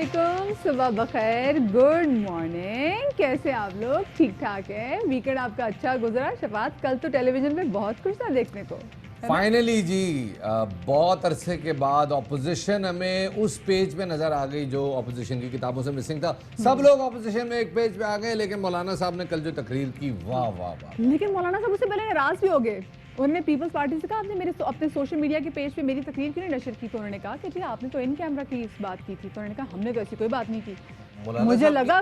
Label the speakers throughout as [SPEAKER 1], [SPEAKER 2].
[SPEAKER 1] अस्सलामुअलैकुम, सुबह बखैर, good morning. कैसे आप लोग? ठीक ठाक है? वीकेंड आपका अच्छा गुजरा? शफात, कल तो टेलीविजन पे बहुत कुछ था देखने को।
[SPEAKER 2] फाइनली जी, बहुत अरसे के बाद ऑपोजिशन हमें उस पेज पे नजर आ गई जो ऑपोजिशन की किताबों से मिसिंग था। सब लोग ऑपोजिशन में एक पेज पे आ गए, लेकिन मौलाना साहब ने कल जो तकरीर की, वाह वाह वाह।
[SPEAKER 1] लेकिन मौलाना साहब उससे पहले नाराज भी हो गए। उन्होंने पीपल्स पार्टी से कहा, आपने मेरे अपने सोशल मीडिया के पेज पे मेरी तकरीर क्यों नहीं नशर की? तो उन्होंने कहा कि जी आपने तो इन कैमरा की इस बात की थी। तो उन्होंने कहा हमने तो ऐसी कोई बात नहीं की। मुझे लगा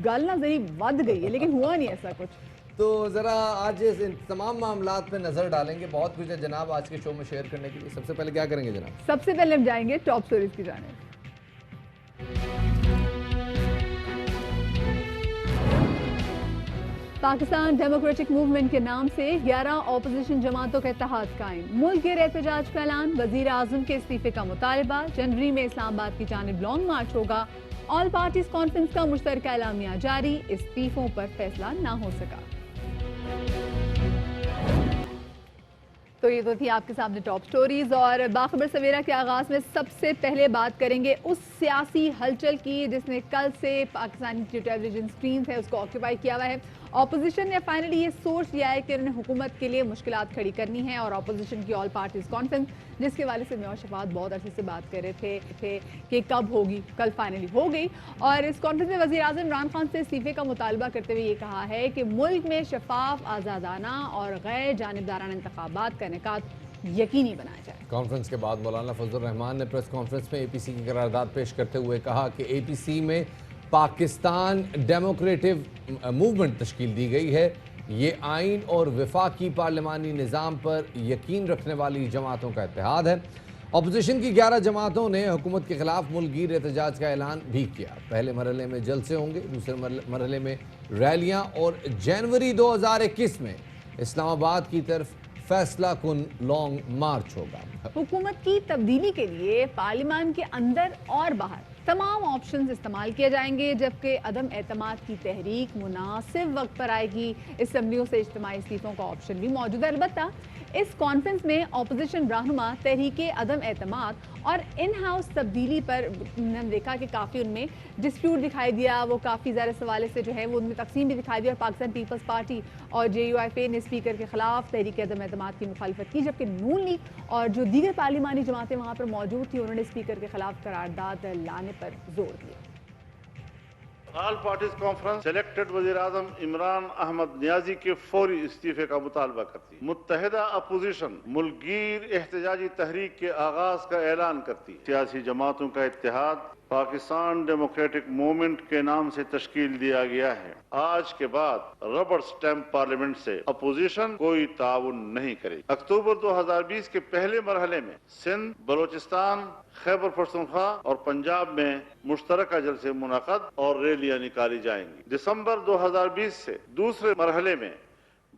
[SPEAKER 1] गल ना जरी बद गई है, लेकिन हुआ नहीं ऐसा कुछ।
[SPEAKER 2] तो ज़रा आज इस तमाम मामलात पे नज़र डालेंगे। बहुत कुछ है जनाब आज के शो में शेयर करने के लिए। सबसे पहले क्या करेंगे जनाब?
[SPEAKER 1] सबसे पहले हम जाएंगे टॉप स्टोरीज की जानिब। पाकिस्तान डेमोक्रेटिक मूवमेंट के नाम से 11 अपोजिशन जमातों का इत्तेहाद कायम। मुल्क गिर एहतजाज का ऐलान, वजीर आजम के इस्तीफे का मुतालबा। जनवरी में इस्लामाबाद की जानिब लॉन्ग मार्च होगा। ऑल पार्टीज कॉन्फ्रेंस का मुश्तरका एलामिया जारी, इस्तीफों पर फैसला ना हो सका। तो ये तो थी आपके सामने टॉप स्टोरीज, और बाखबर सवेरा के आगाज में सबसे पहले बात करेंगे उस सियासी हलचल की जिसने कल से पाकिस्तानी जो टेलीविजन स्क्रीन है उसको ऑक्यूपाई किया हुआ है। ऑपोजिशन ने फाइनली ये सोच लिया है कि उन्होंने हुकूमत के लिए मुश्किलात खड़ी करनी है, और ऑपोजिशन की ऑल पार्टीज कॉन्फ्रेंस, जिसके वाले से मैं और शफात बहुत अरसे से बात कर रहे थे कि कब होगी, कल फाइनली हो गई। और इस कॉन्फ्रेंस में वज़ीर आज़म इमरान खान से इस्तीफे का मुतालबा करते हुए ये कहा है कि मुल्क में शफाफ, आज़ादाना और गैर जानिबदाराना इंतखाबात का इनेकाद यकीनी बनाया जाए।
[SPEAKER 2] कॉन्फ्रेंस के बाद मौलाना फजल रहमान ने प्रेस कॉन्फ्रेंस में APC की करारदाद पेश करते हुए कहा कि APC में पाकिस्तान डेमोक्रेटिक मूवमेंट तश्कील दी गई है। ये आइन और वफाकी पार्लिमानी निज़ाम पर यकीन रखने वाली जमातों का इत्तेहाद है। अपोजिशन की 11 जमातों ने हुकूमत के खिलाफ मुल्कगीर एहतजाज का ऐलान भी किया। पहले मरहले में जलसे होंगे, दूसरे मरहले में रैलियां, और जनवरी 2021 में इस्लामाबाद की तरफ फैसला कुन लॉन्ग मार्च होगा।
[SPEAKER 1] हुकूमत की तब्दीली के लिए पार्लियामान के अंदर और बाहर तमाम ऑप्शंस इस्तेमाल किए जाएंगे, जबकि अदम एतमाद की तहरीक मुनासिब वक्त पर आएगी। असम्बलियों से इज्तिमाई इस्तीफों का ऑप्शन भी मौजूद है। अलबत्ता इस कॉन्फ्रेंस में अपोजिशन रहनुमा तहरीके अदम एतमाद और इन हाउस तब्दीली पर हमने देखा कि काफ़ी उनमें डिस्प्यूट दिखाई दिया, वो काफ़ी ज़्यादा सवाल से जो है वो उनमें तकसीम भी दिखाई दी। और पाकिस्तान पीपल्स पार्टी और JUIF ने स्पीकर के खिलाफ तहरीके अदम एतमाद की मुखालफत की, जबकि नून लीग और जो दीगर पार्लिमानी जमातें वहाँ पर मौजूद थी उन्होंने स्पीकर के खिलाफ करारदाद लाने पर जोर दिया।
[SPEAKER 3] ऑल पार्टीज कॉन्फ्रेंस सिलेक्टेड वजीर आजम इमरान अहमद नियाजी के फौरी इस्तीफे का मुतालबा करती है। मुत्तहिदा अपोजिशन मुल्कगीर एहतजाजी तहरीक के आगाज का ऐलान करती है। सियासी जमातों का इत्तेहाद पाकिस्तान डेमोक्रेटिक मूवमेंट के नाम से तश्कील दिया गया है। आज के बाद रबर स्टैम्प पार्लियामेंट से अपोजिशन कोई ताउन नहीं करेगी। अक्टूबर 2020 के पहले मरहले में सिंध, बलोचिस्तान, खैबर पख्तूनख्वा और पंजाब में मुश्तरका जलसे मुनाक़द और रैलियां निकाली जाएंगी। दिसंबर 2020 से दूसरे मरहले में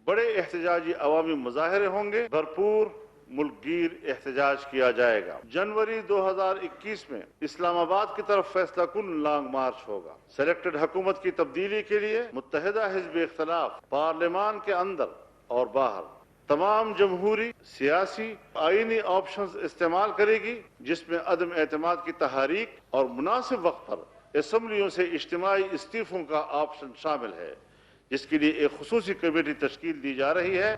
[SPEAKER 3] बड़े एहतजाजी अवामी मुजाहरे होंगे। भरपूर मुल्कगीर एहतजाज किया जाएगा। जनवरी 2021 में इस्लामाबाद की तरफ फैसला कुन लॉन्ग मार्च होगा। सेलेक्टेड हुकूमत की तब्दीली के लिए मुत्तहिदा हिज़्ब इख्तिलाफ पार्लियामान के अंदर और बाहर तमाम जमहूरी, सियासी, आईनी ऑप्शंस इस्तेमाल करेगी, जिसमें अदम एतमाद की तहरीक और मुनासिब वक्त पर असम्बलियों से इज्तिमाई इस्तीफों का ऑप्शन शामिल है, जिसके लिए एक खुसूसी कमेटी तश्कील दी जा रही है।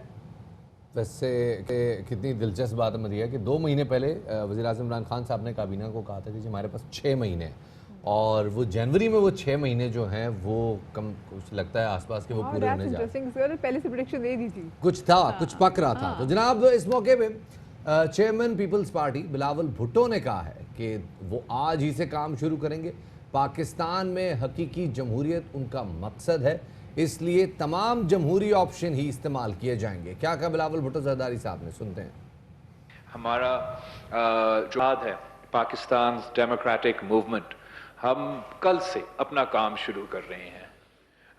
[SPEAKER 2] वैसे कितनी दिलचस्प बात है मरिया कि 2 महीने पहले वज़ीर आज़म इमरान खान साहब ने काबीना को कहा था कि हमारे पास 6 महीने हैं, और वो जनवरी में वो 6 महीने जो हैं वो कम कुछ लगता है आसपास के वो पूरे होने जा रहे हैं।
[SPEAKER 1] पहले से प्रेडिक्शन दे दी थी,
[SPEAKER 2] कुछ था, कुछ पक रहा था। तो जनाब इस मौके पे chairman Peoples Party Bilawal Bhutto ने कहा है कि वो आज ही से काम शुरू करेंगे। पाकिस्तान में हकीकी जमहूरियत उनका मकसद है, इसलिए तमाम जमहूरी ऑप्शन ही इस्तेमाल किए जाएंगे। क्या कहा बिलावल भुट्टो जरदारी साहब ने, सुनते हैं।
[SPEAKER 4] हमारा जो है पाकिस्तान डेमोक्रेटिक मूवमेंट, हम कल से अपना काम शुरू कर रहे हैं।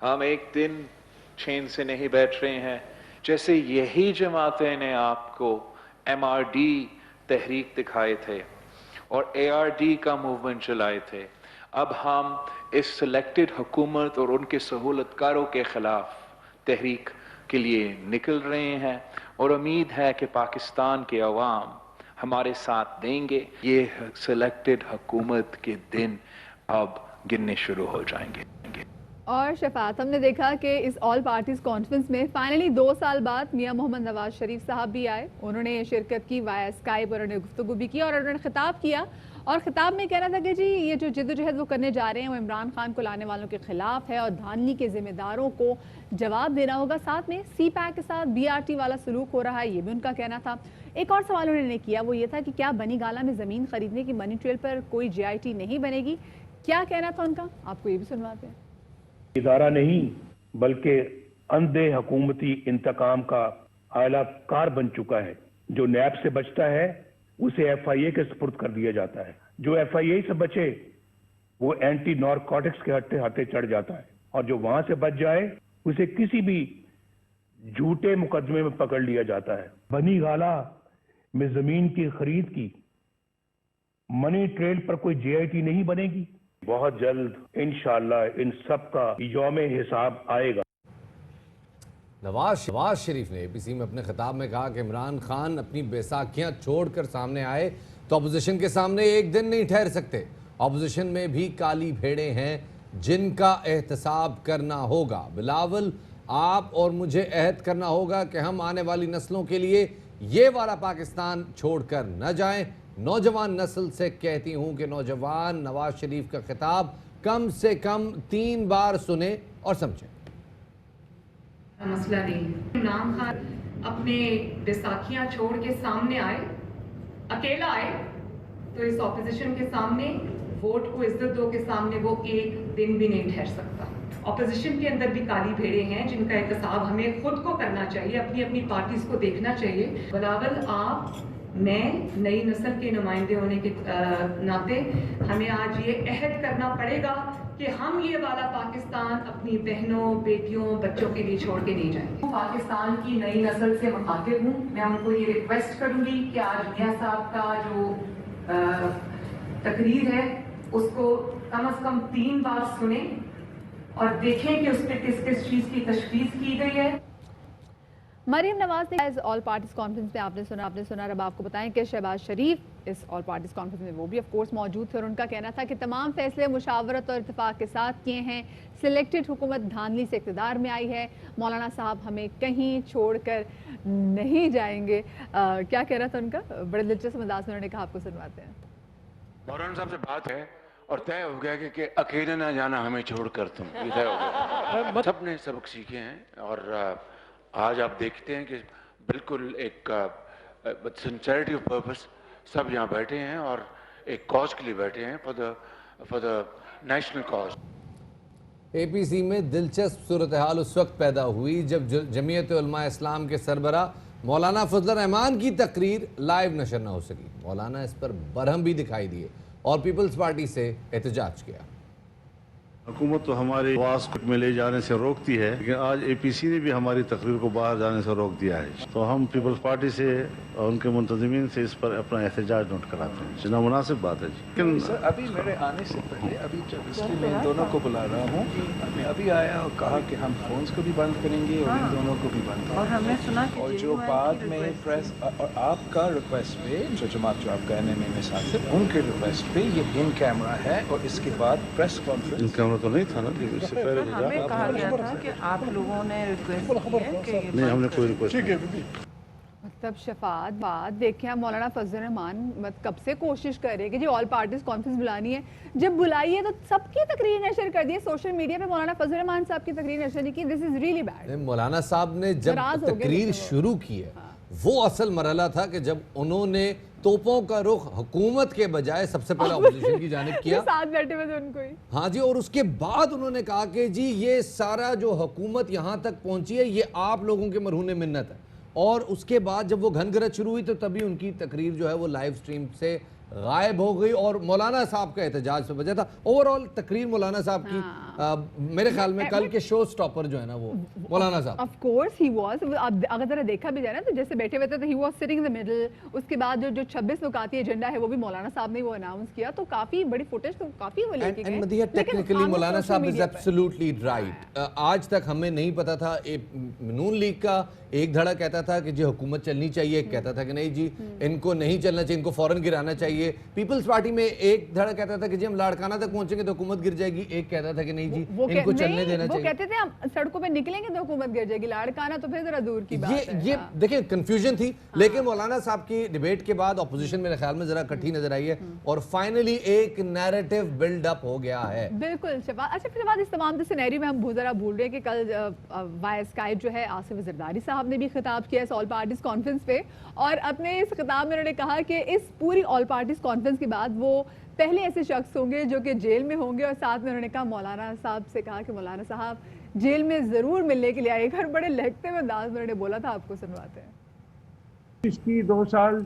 [SPEAKER 4] हम एक दिन चैन से नहीं बैठ रहे हैं। जैसे यही जमातें ने आपको MRD तहरीक दिखाए थे और ARD का मूवमेंट चलाए थे, अब हम इस सिलेक्टेड हुकूमत और उनके सहूलतकारों के खिलाफ तहरीक के लिए निकल रहे हैं, और उम्मीद है कि पाकिस्तान के अवाम हमारे साथ देंगे। ये सिलेक्टेड हुकूमत के दिन अब गिनने शुरू हो जाएंगे।
[SPEAKER 1] और शफात, हमने देखा कि इस ऑल पार्टीज कॉन्फ्रेंस में फाइनली 2 साल बाद मियां मोहम्मद नवाज शरीफ साहब भी आए। उन्होंने शिरकत की वाया स्काइप और उन्होंने गुफ्तगू भी की और उन्होंने खिताब किया और खिताब में कहना था कि जी ये जो जिद्दोजहद वो करने जा रहे हैं वो इमरान खान को लाने वालों के खिलाफ है और धांधली के जिम्मेदारों को जवाब देना होगा। साथ में सी पैक के साथ BRT वाला सलूक हो रहा है, ये भी उनका कहना था। एक और सवाल उन्होंने किया, वो ये था कि क्या बनी गाला में ज़मीन खरीदने की मनी ट्रेल पर कोई GIT नहीं बनेगी। क्या कहना था उनका, आपको ये भी सुनवाते हैं।
[SPEAKER 5] इदारा नहीं बल्कि अंधे हुकूमती इंतकाम का आला कार बन चुका है। जो नैब से बचता है उसे FIA के सुपुर्द कर दिया जाता है, जो FIA से बचे वो एंटी नारकोटिक्स के हत्थे हाथे चढ़ जाता है और जो वहां से बच जाए उसे किसी भी झूठे मुकदमे में पकड़ लिया जाता है। बनी गाला में जमीन की खरीद की मनी ट्रेल पर कोई GIT नहीं बनेगी। बहुत जल्द इंशाअल्लाह इन सब का यौम हिसाब आएगा।
[SPEAKER 2] नवाज शरीफ ने APC में अपने खिताब में कहा कि इमरान खान अपनी बैसाखियां छोड़कर सामने आए तो अपोजिशन के सामने एक दिन नहीं ठहर सकते। अपोजिशन में भी काली भेड़ें हैं जिनका एहतसाब करना होगा। बिलावल, आप और मुझे अहद करना होगा कि हम आने वाली नस्लों के लिए ये वाला पाकिस्तान छोड़कर न जाएं। नौजवान नस्ल से कहती हूं कि नौजवान नवाज शरीफ का खिताब कम से कम 3 बार सुने और समझें।
[SPEAKER 6] मसला नहीं, इमरान खान अपने बैसाखियां छोड़ के सामने आए, अकेला आए तो इस ऑपोजिशन के सामने वोट को इज्जत दो के सामने वो एक दिन भी नहीं ठहर सकता। ऑपोजिशन के अंदर भी काली भेड़े हैं जिनका एहतसाब हमें खुद को करना चाहिए, अपनी अपनी पार्टीज को देखना चाहिए। बिलावल, आप, मैं, नई नस्ल के नुमाइंदे होने के नाते हमें आज ये अहद करना पड़ेगा कि हम ये वाला पाकिस्तान अपनी बहनों, बेटियों, बच्चों के लिए छोड़ के नहीं जाएंगे। पाकिस्तान की नई नस्ल से मुखातिब हूँ, मैं उनको ये रिक्वेस्ट करूंगी कि आज मियां साहब का जो तकरीर है उसको कम से कम 3 बार सुने और देखें कि उसमें किस किस चीज़ की तशखीस की गई है।
[SPEAKER 1] मरीम नवाज ने इस ऑल पार्टीज कॉन्फ्रेंस में आपने सुना। अब आपको बताएं कि शहबाज शरीफ इस ऑल पार्टीज कॉन्फ्रेंस में वो भी ऑफ कोर्स मौजूद थे और उनका कहना था कि तमाम फैसले मुशावरत और इत्तेफाक के साथ किए हैं। सिलेक्टेड हुकूमत धांधली से इक़्तिदार में आई है। मौलाना साहब हमें कहीं छोड़कर नहीं जाएंगे। क्या कहना था उनका, बड़े दिलचस्प अंदाज में उन्होंने कहा, आपको सुनवाते हैं।
[SPEAKER 7] मौलाना साहब से बात है और तय हो गया कि अकेले ना जाना हमें छोड़कर तुम, ये तय हो गया। सबने सबक सीखे हैं और आज आप देखते हैं कि बिल्कुल एक सिंसेरिटी ऑफ पर्पस सब यहाँ बैठे हैं और एक कॉज के लिए बैठे हैं, for the national cause.
[SPEAKER 2] APC में दिलचस्प सूरत हाल उस वक्त पैदा हुई जब जमीयत उलमा इस्लाम के सरबरा मौलाना फजल रहमान की तकरीर लाइव नशर न हो सकी। मौलाना इस पर बरहम भी दिखाई दिए और पीपल्स पार्टी से एहतजाज किया।
[SPEAKER 3] हुकूमत तो हमारी आवाज़ में ले जाने से रोकती है, लेकिन आज APC ने भी हमारी तकरीर को बाहर जाने से रोक दिया है। तो हम पीपल्स पार्टी से और उनके मुंतज़मीन से इस पर अपना एहतजाज नोट कराते हैं। जितना मुनासिब बात है जी। लेकिन
[SPEAKER 8] सर, अभी मेरे आने से पहले, अभी जब इसलिए मैं इन दोनों को बुला रहा हूँ, मैं अभी आया और कहा कि हम फोन्स को भी बंद करेंगे और इन दोनों को भी बंद करेंगे।
[SPEAKER 9] और हमने सुना कि
[SPEAKER 8] और जो बाद में प्रेस और आपका रिक्वेस्ट पे जो जमात जो आप कहने में मिसाल से उनके रिक्वेस्ट पे ये इन कैमरा है और इसके बाद प्रेस कॉन्फ्रेंस।
[SPEAKER 3] इन कैमरा तो नहीं था ना, इससे पहले
[SPEAKER 9] हमें कहा गया था कि आप लोगों ने रिक्वेस्ट की है कि
[SPEAKER 3] नहीं, हमने कोई रिक्वेस्ट नहीं।
[SPEAKER 1] मतलब शफात बात देखिए, आप मौलाना फजल रहमान कब से कोशिश कर रहे हैं कि जी ऑल पार्टीज कॉन्फ्रेंस बुलानी है। जब बुलाई है तो सबकी तकरीर नशर कर दी है सोशल मीडिया पे, मौलाना फजल रहमान साहब की तकरीर नशर नहीं की। This is really bad.
[SPEAKER 2] मौलाना साहब ने जब तकरीर शुरू की है वो असल मरहला था कि जब उन्होंने तोपों का रुख हुकूमत के बजाय सबसे पहले अपोजिशन की जानिब किया,
[SPEAKER 1] साथ बैठे हुए थे उनको ही।
[SPEAKER 2] हाँ जी, और उसके बाद उन्होंने कहा कि जी ये सारा जो हुकूमत यहाँ तक पहुंची है ये आप लोगों के मरहून मिन्नत है। और उसके बाद जब वो घनघरत शुरू हुई तो तभी उनकी तकरीर जो है वो लाइव स्ट्रीम से गायब हो गई और मौलाना साहब का एहतजाज पे वजह था। ओवरऑल तकरीर मौलाना साहब की मेरे ख्याल में कल के शो स्टॉपर जो है ना वो मौलाना साहब,
[SPEAKER 1] ऑफ कोर्स ही वाज, अब अगर जरा देखा भी जाए ना तो जैसे बैठे हुए थे तो he was sitting in the middle. उसके बाद जो 26 नुकाती एजेंडा है वो भी मौलाना साहब ने वो अनाउंस किया, तो काफी बड़ी फुटेज तो काफी वो लेके गए।
[SPEAKER 2] एंड मदिया टेक्निकली मौलाना साहब इज एब्सोल्युटली राइट। आज तक हमें नहीं पता था, नून लीग का एक धड़ा कहता था कि जी हुकूमत चलनी चाहिए, एक कहता था कि नहीं जी इनको नहीं चलना चाहिए, इनको फौरन गिराना चाहिए। पीपल्स पार्टी में एक धड़ा कहता था कि जी हम लाड़काना तक पहुंचेंगे तो हुकूमत गिर जाएगी, एक कहता था कि नहीं जी इनको चलने देना चाहिए।
[SPEAKER 1] वो कहते थे हम सड़कों पे निकलेंगे तो हुकूमत गिर जाएगी, लाड़काना तो फिर जरा दूर की बात है।
[SPEAKER 2] ये देखिए कंफ्यूजन थी, लेकिन मौलाना साहब की डिबेट के बाद ऑपोजिशन मेरे ख्याल में जरा इकट्ठी नजर आई है और फाइनली एक नैरेटिव बिल्ड अप हो गया है।
[SPEAKER 1] बिल्कुल शहबाज। अच्छा फिर बाद इस तमाम सिनेरियो में हम जरा भूल रहे हैं कि कल वाया स्काइप जो है आसिफ जरदारी साहब ने भी खिताब किया है ऑल पार्टीज कॉन्फ्रेंस पे, और अपने इस खिताब में उन्होंने कहा कि इस पूरी ऑल पार्टीज कॉन्फ्रेंस के बाद वो पहले ऐसे शख्स होंगे जो कि जेल में होंगे, और साथ में उन्होंने कहा मौलाना साहब से कहा कि मौलाना साहब जेल में जरूर मिलने के लिए आएगा, और बड़े लहकते हुए अंदाज में उन्होंने बोला था, आपको सुनवाते हैं।
[SPEAKER 10] इसकी 2 साल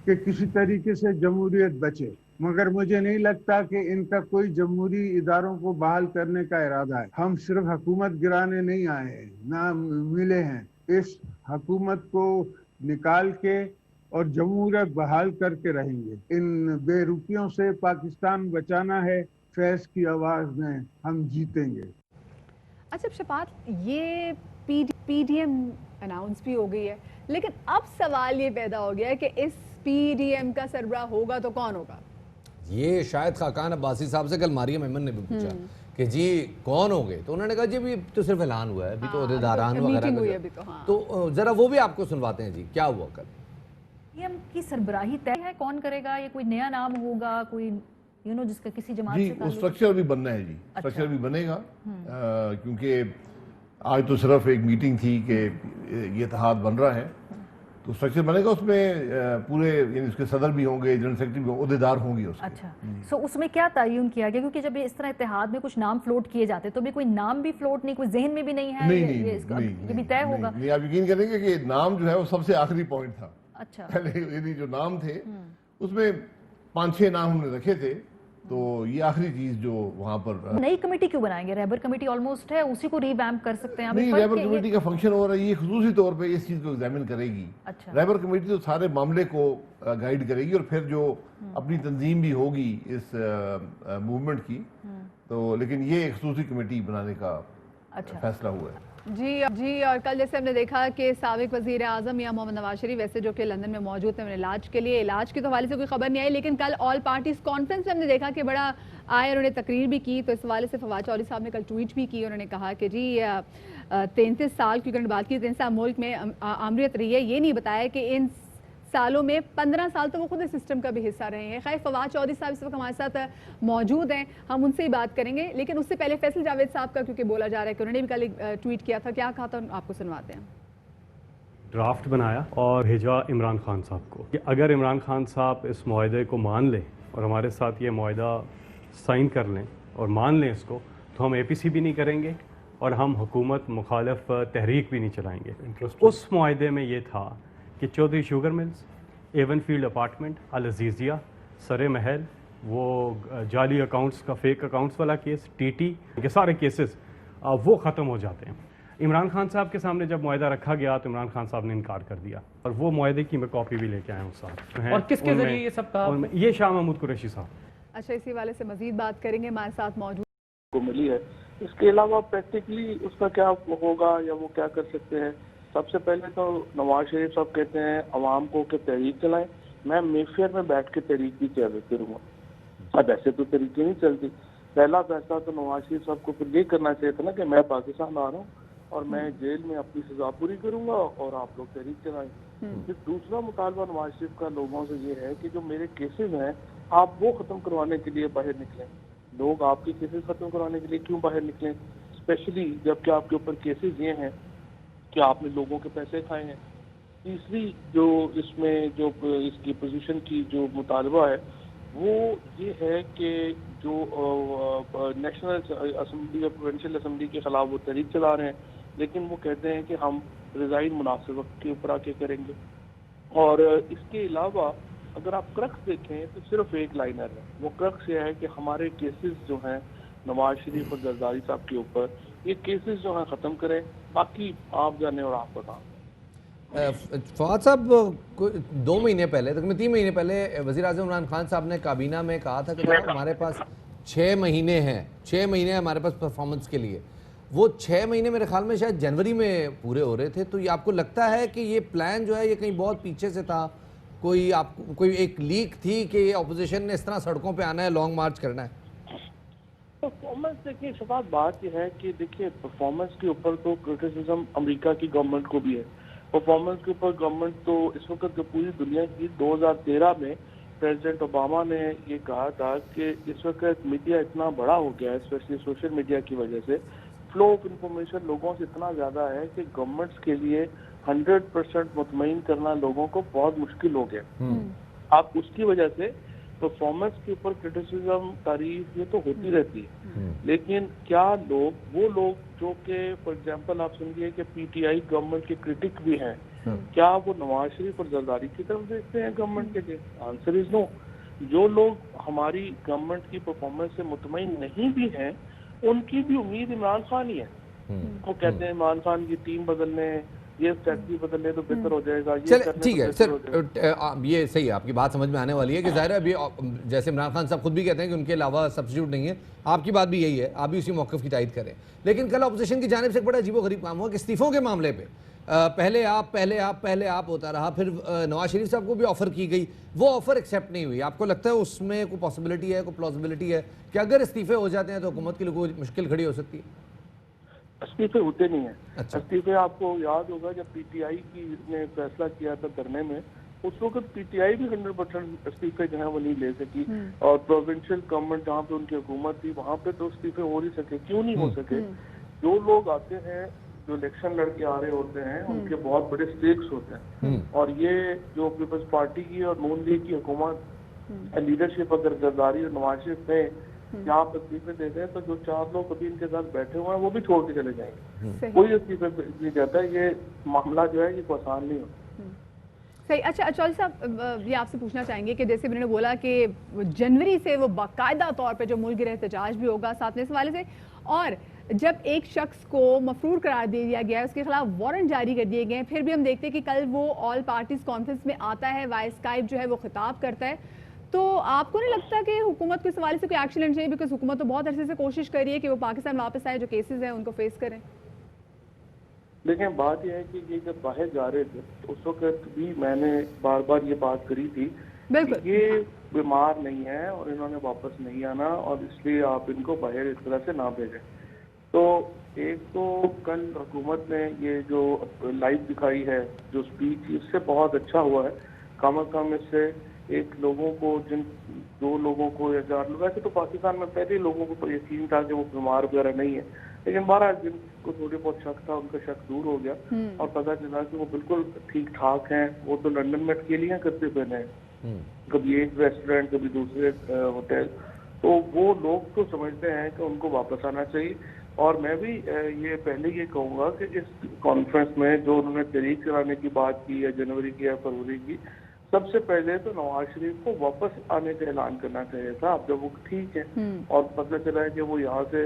[SPEAKER 10] के किसी तरीके से जमहूरियत बचे, मगर मुझे नहीं लगता कि इनका कोई जमहूरी इदारों को बहाल करने का इरादा है। हम सिर्फ हुकूमत गिराने नहीं आए, ना मिले हैं, इस हुकूमत को निकाल के और जमहूरियत बहाल करके रहेंगे। इन बेरुखियों से पाकिस्तान बचाना है, फैज की आवाज में हम जीतेंगे।
[SPEAKER 1] अच्छा शफात, ये पीडीएम अनाउंस भी हो गई है, लेकिन अब सवाल ये पैदा हो गया है कि इस पीडीएम का सरबराह होगा तो कौन होगा? ये
[SPEAKER 2] शायद खाकान अब्बासी साहब से कल मारियम मेमन ने भी पूछा कि जी कौन होंगे, तो उन्होंने कहा जी अभी तो सिर्फ ऐलान हुआ है, अभी तो अहदेदारान वगैरह, तो जरा वो भी आपको सुनवाते हैं जी क्या हुआ कल।
[SPEAKER 11] पीएम की सरबराही तय है, कौन करेगा? ये कोई नया नाम होगा, कोई जिसका किसी जमात
[SPEAKER 12] जी
[SPEAKER 11] से
[SPEAKER 12] वो स्ट्रक्चर भी बनना है जी। स्ट्रक्चर भी बनेगा क्योंकि आज तो सिर्फ एक मीटिंग थी कि ये इत्तेहाद बन रहा है, तो स्ट्रक्चर बनेगा, उसमें पूरे यानी उसके सदर भी होंगे, जनरल सेक्रेटरी भी होंगे, ओहदेदार होंगे उसके।
[SPEAKER 11] अच्छा, सो उसमें क्या तयन किया गया? क्योंकि जब इस तरह इत्तेहाद में कुछ नाम फ्लोट किए जाते तो भी कोई नाम भी फ्लोट नहीं, कोई जहन में भी नहीं है? ये भी तय होगा?
[SPEAKER 12] नहीं, आप यकीन करेंगे कि नाम जो है वो सबसे आखिरी पॉइंट था।
[SPEAKER 11] अच्छा,
[SPEAKER 12] पहले यानी जो नाम थे उसमें 5-6 नाम हमने रखे थे, तो ये आखिरी चीज जो वहां पर।
[SPEAKER 11] नई कमेटी क्यों बनाएंगे? रहबर कमेटी ऑलमोस्ट है, उसी को रिवैम्प कर सकते हैं।
[SPEAKER 12] नहीं, रहबर कमेटी का फंक्शन हो रहा है, ये खुसूसी तौर पे इस चीज को एग्जामिन करेगी।
[SPEAKER 11] अच्छा,
[SPEAKER 12] रहबर कमेटी तो सारे मामले को गाइड करेगी और फिर जो अपनी तंजीम भी होगी इस मूवमेंट की, तो लेकिन ये एक खुसूसी कमेटी बनाने का फैसला हुआ है।
[SPEAKER 1] जी, और कल जैसे हमने देखा कि साबिक वज़ीर आज़म या मोहम्मद नवाज शरीफ वैसे जो कि लंदन में मौजूद थे इलाज के लिए, इलाज के तो हवाले से कोई खबर नहीं आई, लेकिन कल ऑल पार्टीज कॉन्फ्रेंस में हमने देखा कि बड़ा आए, उन्होंने तकरीर भी की, तो इस हवाले से फवाद चौधरी साहब ने कल ट्वीट भी की। उन्होंने कहा कि जी 33 साल की बात की, 33 साल मुल्क में आमरीत रही है, ये नहीं बताया कि इन सालों में 15 साल तो वो खुद इस सिस्टम का भी हिस्सा रहे हैं। खैर फवाद चौधरी साहब इस वक्त हमारे साथ मौजूद हैं, हम उनसे ही बात करेंगे, लेकिन उससे पहले फैसल जावेद साहब का क्योंकि बोला जा रहा है कि उन्होंने भी कल एक ट्वीट किया था, क्या कहा था आपको सुनवाते हैं।
[SPEAKER 13] ड्राफ्ट बनाया और भेजा इमरान खान साहब को कि अगर इमरान खान साहब इस मुआहदे को मान लें और हमारे साथ ये मुआहदा साइन कर लें और मान लें इसको, तो हम APC भी नहीं करेंगे और हम हुकूमत मुखालिफ तहरीक भी नहीं चलाएंगे। उस मुआहदे में ये था कि Chaudhry sugar mills, Avenfield apartment, Al Azizia, सरे महल, वो जाली अकाउंट्स का फेक अकाउंट्स वाला केस, TT के सारे केसेस वो ख़त्म हो जाते हैं। इमरान खान साहब के सामने जब मुआहदा रखा गया तो इमरान खान साहब ने इनकार कर दिया, और वो मुआहदे की मैं कॉपी भी लेके आया हूँ साथ।
[SPEAKER 14] और किसके जरिए ये सब कहा?
[SPEAKER 13] ये शाह महमूद कुरैशी साहब।
[SPEAKER 1] अच्छा, इसी वाले से मजीद बात करेंगे, हमारे साथ मौजूद
[SPEAKER 15] को मिली है। इसके अलावा प्रैक्टिकली उसका क्या होगा या वो क्या कर सकते हैं? सबसे पहले तो नवाज शरीफ साहब कहते हैं अवाम को कि तहरीक चलाएं, मैं मेफेयर में बैठ के तहरीक भी करूँगा। अब ऐसे तो तहरीकें नहीं चलती। पहला फैसला तो नवाज शरीफ साहब को फिर ये करना चाहिए था ना कि मैं पाकिस्तान आ रहा हूँ और मैं जेल में अपनी सजा पूरी करूँगा और आप लोग तहरीक चलाएंगे। फिर दूसरा मुतालबा नवाज शरीफ का लोगों से ये है कि जो मेरे केसेस हैं आप वो ख़त्म करवाने के लिए बाहर निकलें। लोग आपके केसेस ख़त्म करवाने के लिए क्यों बाहर निकलें, स्पेशली जबकि आपके ऊपर केसेस ये हैं कि आपने लोगों के पैसे खाए हैं। तीसरी जो इसमें जो इसकी पोजीशन की जो मुतालबा है वो ये है कि जो नेशनल असम्बली या प्रोविंशियल असम्बली के खिलाफ वो तहरीक चला रहे हैं, लेकिन वो कहते हैं कि हम रिजाइन मुनासिब वक्त के ऊपर आके करेंगे। और इसके अलावा अगर आप क्रक्स देखें तो सिर्फ एक लाइनर है, वो क्रक्स ये है कि हमारे केसेस जो हैं नवाज शरीफ और जरदारी साहब के ऊपर, ये केसेस जो हैं ख़त्म करें, बाकी आप जाने और आप बताएं।
[SPEAKER 2] फवाद साहब 2 महीने पहले, तकरीबन 3 महीने पहले वज़ीर आज़म इमरान खान साहब ने काबीना में कहा था कि हमारे पास 6 महीने हैं, 6 महीने हमारे पास परफॉर्मेंस के लिए। वो 6 महीने मेरे ख्याल में शायद जनवरी में पूरे हो रहे थे। तो ये आपको लगता है कि ये प्लान जो है ये कहीं बहुत पीछे से था, कोई एक लीक थी कि अपोजिशन ने इस तरह सड़कों पे आना है, लॉन्ग मार्च करना है?
[SPEAKER 15] परफॉर्मेंस देखिए शबाद, बात यह है कि देखिए परफॉर्मेंस के ऊपर तो क्रिटिसिज्म अमेरिका की गवर्नमेंट को भी है। परफॉर्मेंस के ऊपर गवर्नमेंट तो इस वक्त जो पूरी दुनिया की 2013 में प्रेसिडेंट ओबामा ने ये कहा था कि इस वक्त मीडिया इतना बड़ा हो गया है, स्पेशली सोशल मीडिया की वजह से फ्लो ऑफ इंफॉर्मेशन लोगों से इतना ज़्यादा है कि गवर्नमेंट्स के लिए 100% मुतमईन करना लोगों को बहुत मुश्किल हो गया। आप उसकी वजह से परफॉर्मेंस के ऊपर क्रिटिसिज्म, तारीफ ये तो होती रहती है, लेकिन क्या वो लोग जो कि फॉर एग्जांपल आप समझिए कि पीटीआई गवर्नमेंट के क्रिटिक भी हैं, क्या वो नवाज शरीफ और जरदारी की तरफ देखते हैं गवर्नमेंट के लिए? Answer is no. जो लोग हमारी गवर्नमेंट की परफॉर्मेंस से मुतमईन नहीं भी हैं, उनकी भी उम्मीद इमरान खान ही है। वो कहते हैं इमरान खान की टीम बदलने, ये स्ट्रेटजी बदलने तो बेहतर हो जाएगा, ये
[SPEAKER 2] चल
[SPEAKER 15] करने
[SPEAKER 2] ठीक
[SPEAKER 15] तो
[SPEAKER 2] है
[SPEAKER 15] बेहतर
[SPEAKER 2] सर,
[SPEAKER 15] हो जाएगा।
[SPEAKER 2] ये सही है, आपकी बात समझ में आने वाली है कि ज़ाहिर है अभी जैसे इमरान खान साहब खुद भी कहते हैं कि उनके अलावा सब्स्टिट्यूट नहीं है, आपकी बात भी यही है, आप भी उसी मौक़िफ़ की तायद करें। लेकिन कल अपोजिशन की जानिब से एक बड़ा अजीबोगरीब काम हुआ कि इस्तीफ़ों के मामले पे पहले आप होता रहा, फिर नवाज शरीफ साहब को भी ऑफ़र की गई, वो ऑफ़र एक्सेप्ट नहीं हुई। आपको लगता है उसमें कोई पॉसिबिलिटी है, कोई प्लॉसिबिलिटी है कि अगर इस्तीफ़े हो जाते हैं तो हुकूमत के लिए कोई मुश्किल खड़ी हो सकती है?
[SPEAKER 15] इस्तीफे होते नहीं है।
[SPEAKER 2] अच्छा।
[SPEAKER 15] इस्तीफे आपको याद होगा जब पीटीआई की ने फैसला किया था धरने में, उस वक्त पीटीआई भी 100% इस्तीफे जो है वो नहीं ले सकी, और प्रोविंशियल गवर्नमेंट जहाँ पे उनकी हुकूमत थी वहाँ पे तो इस्तीफे हो नहीं सके। क्यों नहीं हो सके? जो लोग आते हैं, जो इलेक्शन लड़के आ रहे होते हैं, उनके बहुत बड़े स्टेक्स होते हैं, और ये जो पीपल्स पार्टी की और नून लीग की हुकूमत लीडरशिप अगर जरदारी और नवाज शरीफ ने यहाँ पर इस्तीफे देते हैं तो जो 4 लोग अभी इनके साथ बैठे हुए हैं वो भी छोड़ के चले जाएंगे। कोई इस्तीफे नहीं जाता। ये मामला जो है ये कोई आसान नहीं होता।
[SPEAKER 1] सही। अच्छा चौधरी साहब, ये आपसे पूछना चाहेंगे कि जैसे मैंने बोला कि जनवरी से वो बाकायदा तौर पे जो मुल्क गिरह एहतजाज भी होगा साथ में इस हवाले से, और जब एक शख्स को मफरूर करार दे दिया गया है, उसके खिलाफ वारंट जारी कर दिए गए हैं, फिर भी हम देखते हैं कि कल वो ऑल पार्टीज कॉन्फ्रेंस में आता है, वाइस स्काइप जो है वो खिताब करता है। तो आपको नहीं लगता कि हुकूमत को इस हवाले से कोई एक्शन लेना चाहिए? बिकॉज हुकूमत तो बहुत अरसे से कोशिश कर रही है कि वो पाकिस्तान वापस आए, जो केसेस हैं उनको फेस करें।
[SPEAKER 15] देखें, बात यह है कि ये जब बाहर जा रहे थे तो उस वक्त भी मैंने बार बार ये बात करी थी कि ये बीमार नहीं है और इन्होंने वापस नहीं आना, और इसलिए आप इनको बाहर इस तरह से ना भेजें। तो एक तो कल हुकूमत ने ये जो लाइव दिखाई है, जो स्पीच, इससे बहुत अच्छा हुआ है। कम अज कम इससे एक लोगों को, जिन 2 लोगों को या 4 लोग, वैसे तो पाकिस्तान में पहले लोगों को तो यकीन था कि वो बीमार वगैरह नहीं है, लेकिन 12 जिनको थोड़ी बहुत शक था उनका शक दूर हो गया और पता चला कि वो बिल्कुल ठीक ठाक हैं। वो तो लंदन में अकेलियाँ करते पहले हैं, कभी एक रेस्टोरेंट कभी दूसरे होटल। तो वो लोग तो समझते हैं कि उनको वापस आना चाहिए। और मैं भी ये पहले ये कहूँगा कि इस कॉन्फ्रेंस में जो उन्होंने तहरीक चलाने की बात की या जनवरी की या फरवरी की, सबसे पहले तो नवाज शरीफ को वापस आने का ऐलान करना चाहिए था। अब जब वो ठीक है और पता चला है कि वो यहाँ से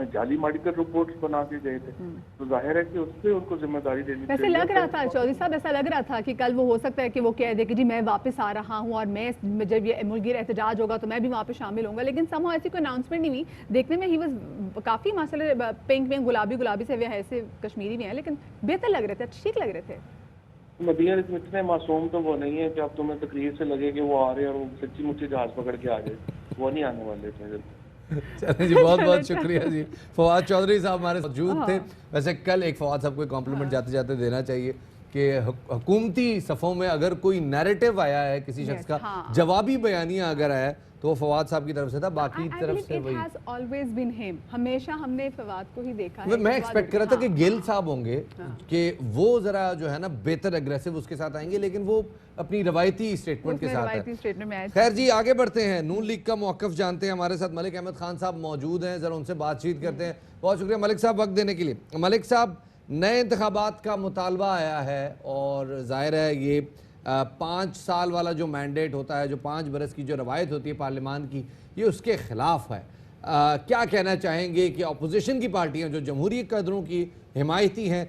[SPEAKER 15] जाली मेडिकल रिपोर्ट्स बना के गए थे, तो जाहिर है कि उस पर उनको जिम्मेदारी देनी चाहिए।
[SPEAKER 1] वैसे लग रहा था चौधरी साहब, ऐसा लग रहा था कि कल वो हो सकता है कि वो कह दे कि जी मैं वापस आ रहा हूँ और मैं जब ये मुल्क गिरह एहतजाज होगा तो मैं भी वहाँ पे शामिल होऊंगा, लेकिन समहाउ ऐसी कोई अनाउंसमेंट नहीं हुई। देखने में ही वो काफ़ी माशाल्लाह पिंक गुलाबी से ऐसे कश्मीरी में है, लेकिन बेहतर लग रहे थे, ठीक लग रहे थे।
[SPEAKER 15] मदीना इतने मासूम तो वो नहीं है कि अब तुम्हें तकरीर से लगे कि वो आ रहे हैं और वो सच्ची मुच्ची जहाज पकड़ के आ जाए, वो नहीं आने वाले इतने जल्दी।
[SPEAKER 2] चलिए जी, बहुत बहुत शुक्रिया जी। फवाद चौधरी साहब हमारे मौजूद थे। वैसे कल एक फवाद साहब को कॉम्प्लीमेंट जाते जाते देना चाहिए कि हुकूमती सफ़ों में अगर कोई नैरेटिव आया है किसी शख्स का, जवाबी बयानिया अगर आया है, तो वो फवाद साहब की तरफ से था, बाकी तरफ से वही।
[SPEAKER 1] हमेशा हमने फवाद को ही देखा है।
[SPEAKER 2] मैं एक्सपेक्ट कर रहा था कि गिल साहब होंगे कि वो जरा जो है ना बेहतर एग्रेसिव उसके साथ आएंगे, लेकिन वो अपनी रवायती स्टेटमेंट के साथ है। खैर जी, आगे बढ़ते हैं। नून लीग का मौक़िफ़ जानते हैं। हमारे साथ मलिक अहमद खान साहब मौजूद हैं, ज़रा उनसे बातचीत करते हैं। बहुत शुक्रिया मलिक साहब वक्त देने के लिए। मलिक साहब, नए इंतखाबात का मुतालबा आया है और ज़ाहिर है ये 5 साल वाला जो मैंडेट होता है, जो 5 बरस की जो रवायत होती है पार्लियामान की, ये उसके ख़िलाफ़ है। کیا کہنا چاہیں گے کہ اپوزیشن کی پارٹیاں جو جمہوری قدروں کی حمایتی ہیں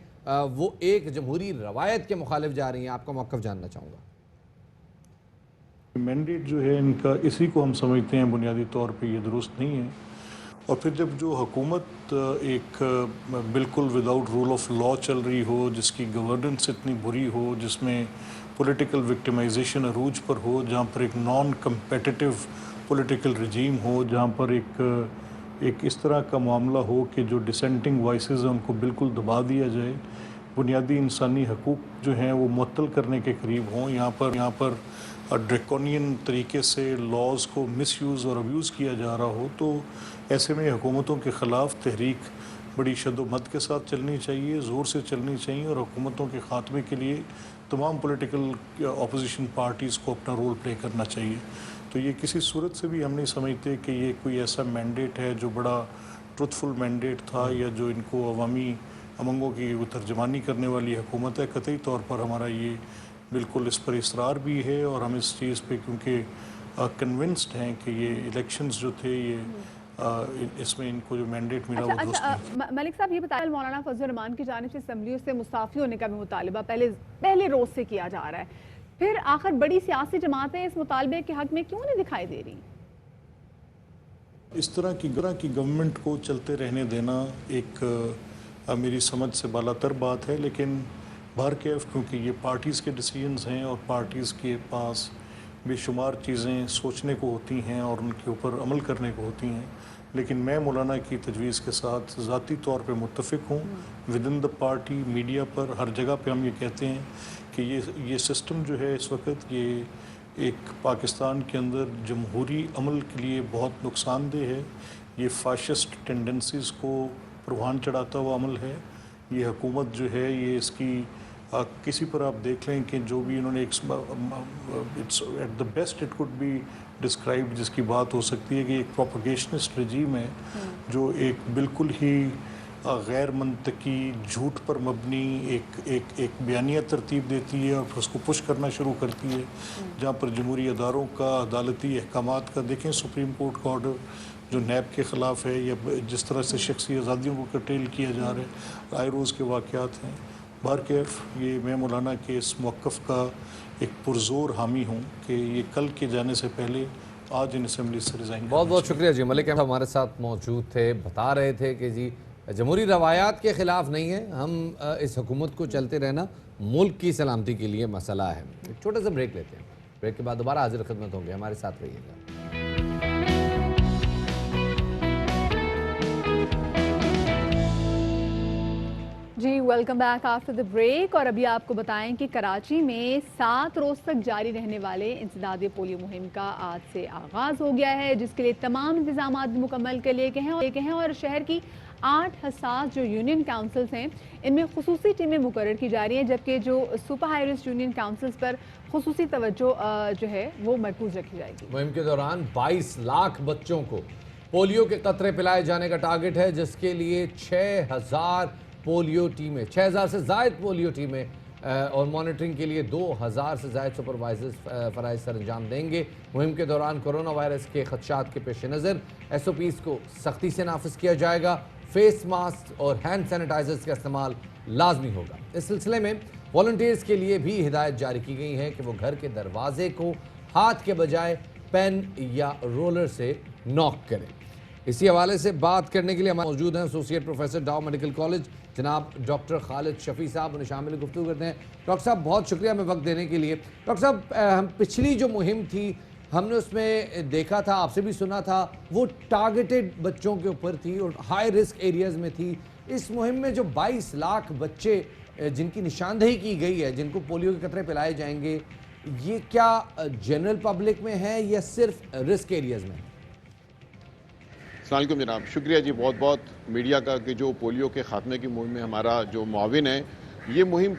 [SPEAKER 2] وہ ایک جمہوری روایت کے مخالف جا رہی ہیں؟ آپ کا موقف جاننا چاہوں گا۔
[SPEAKER 14] مینڈیٹ جو ہے ان کا، اسی کو ہم سمجھتے ہیں بنیادی طور پہ یہ درست نہیں ہے، اور پھر جب جو حکومت ایک بالکل وداؤٹ رول آف لا چل رہی ہو، جس کی گورننس اتنی بری ہو، جس میں پولیٹیکل وکٹمائزیشن عروج پر ہو، جہاں پر ایک نان کمپیٹیٹو پولیٹیکل رجیم ہو، جہاں پر ایک اس طرح کا معاملہ ہو کہ جو ڈسینٹنگ وائسز ہیں ان کو بالکل دبا دیا جائے، بنیادی انسانی حقوق جو ہیں وہ معطل کرنے کے قریب ہوں، یہاں پر ڈریکونین طریقے سے لاز کو مس یوز اور ابیوز کیا جا رہا ہو، تو ایسے میں حکومتوں کے خلاف تحریک بڑی شد و مد کے ساتھ چلنی چاہیے، زور سے چلنی چاہیے، اور حکومتوں کے خاتمے کے لیے تمام پولیٹیکل اپوزیشن پارٹیز کو اپنا رول پلے کرنا چاہیے۔ تو یہ کسی صورت سے بھی ہم نہیں سمجھتے کہ یہ کوئی ایسا مینڈیٹ ہے جو بڑا ٹروتھ فل مینڈیٹ تھا، یا جو ان کو عوامی امنگوں کی وہ ترجمانی کرنے والی حکومت ہے۔ قطعی طور پر ہمارا یہ بالکل اس پر اصرار بھی ہے، اور ہم اس چیز پہ کیونکہ کنونسڈ ہیں کہ یہ الیکشنز جو تھے یہ اس میں ان کو جو مینڈیٹ ملا وہ درست نہیں۔
[SPEAKER 1] ملک صاحب یہ بتائیں، مولانا فضل الرحمان کی جانب سے اسمبلیوں سے مستعفی ہونے کا بھی مطالبہ پہلے روز سے کیا جا رہا ہے، پھر آخر بڑی سیاسی جماعتیں اس مطالبے کے حق میں کیوں نہیں دکھائی دے رہی؟
[SPEAKER 14] اس طرح کی گورنمنٹ کو چلتے رہنے دینا ایک میری سمجھ سے بالا تر بات ہے، لیکن بہرکیف کیونکہ یہ پارٹیز کے ڈیسیجنز ہیں، اور پارٹیز کے پاس بے شمار چیزیں سوچنے کو ہوتی ہیں اور ان کے اوپر عمل کرنے کو ہوتی ہیں، لیکن میں مولانا کی تجویز کے ساتھ ذاتی طور پہ متفق ہوں۔ Within the party, media پر، ہر جگہ پہ ہم یہ کہتے ہیں کہ یہ سسٹم جو ہے اس وقت یہ ایک پاکستان کے اندر جمہوری عمل کے لیے بہت نقصان دہ ہے، یہ فاشسٹ ٹینڈنسیز کو پروان چڑھاتا ہوا عمل ہے۔ یہ حکومت جو ہے یہ اس کی کسی پر آپ دیکھ لیں کہ جو بھی انہوں نے at the best it could be describe, جس کی بات ہو سکتی ہے کہ ایک پروپیگیشنسٹ رجیم ہے جو ایک بالکل ہی غیر منطقی جھوٹ پر مبنی ایک بیانیہ ترتیب دیتی ہے اور پھر اس کو پش کرنا شروع کرتی ہے، جہاں پر جمہوری اداروں کا، عدالتی احکامات کا، دیکھیں سپریم کورٹ کا آرڈر جو نیب کے خلاف ہے، یا جس طرح سے شخصی آزادیوں کو کرٹیل کیا جا رہا ہے، آئے روز کے واقعات ہیں۔ بہرکیف یہ میں مولانا کے اس موقف کا ایک پرزور حامی ہوں کہ یہ کل کے جانے سے پہلے آج ان اسمبلی سے ریزائن۔
[SPEAKER 2] بہت بہت شکریہ جی۔ ملک احمد ہمارے ساتھ موجود تھے، بتا رہے تھے کہ جی جمہوری روایات کے خلاف نہیں ہے، ہم اس حکومت کو چلتے رہنا ملک کی سلامتی کے لیے مسئلہ ہے۔ ایک چھوٹا سا بریک لیتے ہیں، بریک کے بعد دوبارہ حاضر خدمت ہوں گے، ہمارے ساتھ رہیے گا۔
[SPEAKER 1] جی welcome back after the break, اور ابھی آپ کو بتائیں کہ کراچی میں 7 روز تک جاری رہنے والے انسداد پولیو مہم کا آج سے آغاز ہو گیا ہے، جس کے لیے تمام انتظامات مکمل کر لیے گئے ہیں، اور شہر کی 8 حساس جو یونین کاؤنسلز ہیں ان میں خصوصی ٹیمیں مقرر کی جا رہی ہیں، جبکہ جو super high risk union councils پر خصوصی توجہ جو ہے وہ مرکوز رکھی جائے گی۔
[SPEAKER 2] مہم کے دوران 22 لاکھ بچوں کو پولیو کے قطرے پلائے جانے کا ٹارگٹ ہے، جس کے لیے 6000 پولیو ٹیمیں، 6000 سے زائد پولیو ٹیمیں اور مانیٹرنگ کے لیے 2000 سے زائد سپروائزرز فرائض سر انجام دیں گے۔ مہم کے دوران کرونا وائرس کے خدشات کے پیش نظر SOPs کو سختی سے نافذ کیا جائے گا، فیس ماسک اور ہینڈ سینیٹائزرز کا استعمال لازمی ہوگا۔ اس سلسلے میں والنٹیئرز کے لیے بھی ہدایت جاری کی گئی ہے کہ وہ گھر کے دروازے کو ہاتھ کے بجائے پین یا رولر سے ناک کریں۔ اسی حوالے سے بات کرنے کے لیے ہمارے موجود ہیں ایسوسیٹ پروفیسر ڈاؤ میڈیکل کالج جناب ڈاکٹر خالد شفیع صاحب، انہیں شامل گفتگو کرتے ہیں۔ ڈاکٹر صاحب بہت شکریہ ہمیں وقت دینے کے لیے۔ ڈاکٹر صاحب ہم پچھلی جو مہم تھی ہم نے اس میں دیکھا تھا، آپ سے بھی سنا تھا، وہ ٹارگیٹڈ بچوں کے اوپر تھی اور ہائی رسک ایریاز میں تھی۔ اس مہم میں جو 22 لاکھ بچے جن کی نشاندہی کی گئی ہے، جن کو پولیو کے قطرے پلائے جائیں گے، یہ کیا جنرل پبلک میں ہے یا صرف رسک ایریاز میں؟
[SPEAKER 16] السلام علیکم جناب، شکریہ جی بہت بہت میڈیا کا کہ جو پولیو کے خاتمے کی مہم میں ہمارا جو معاون ہے، یہ مہم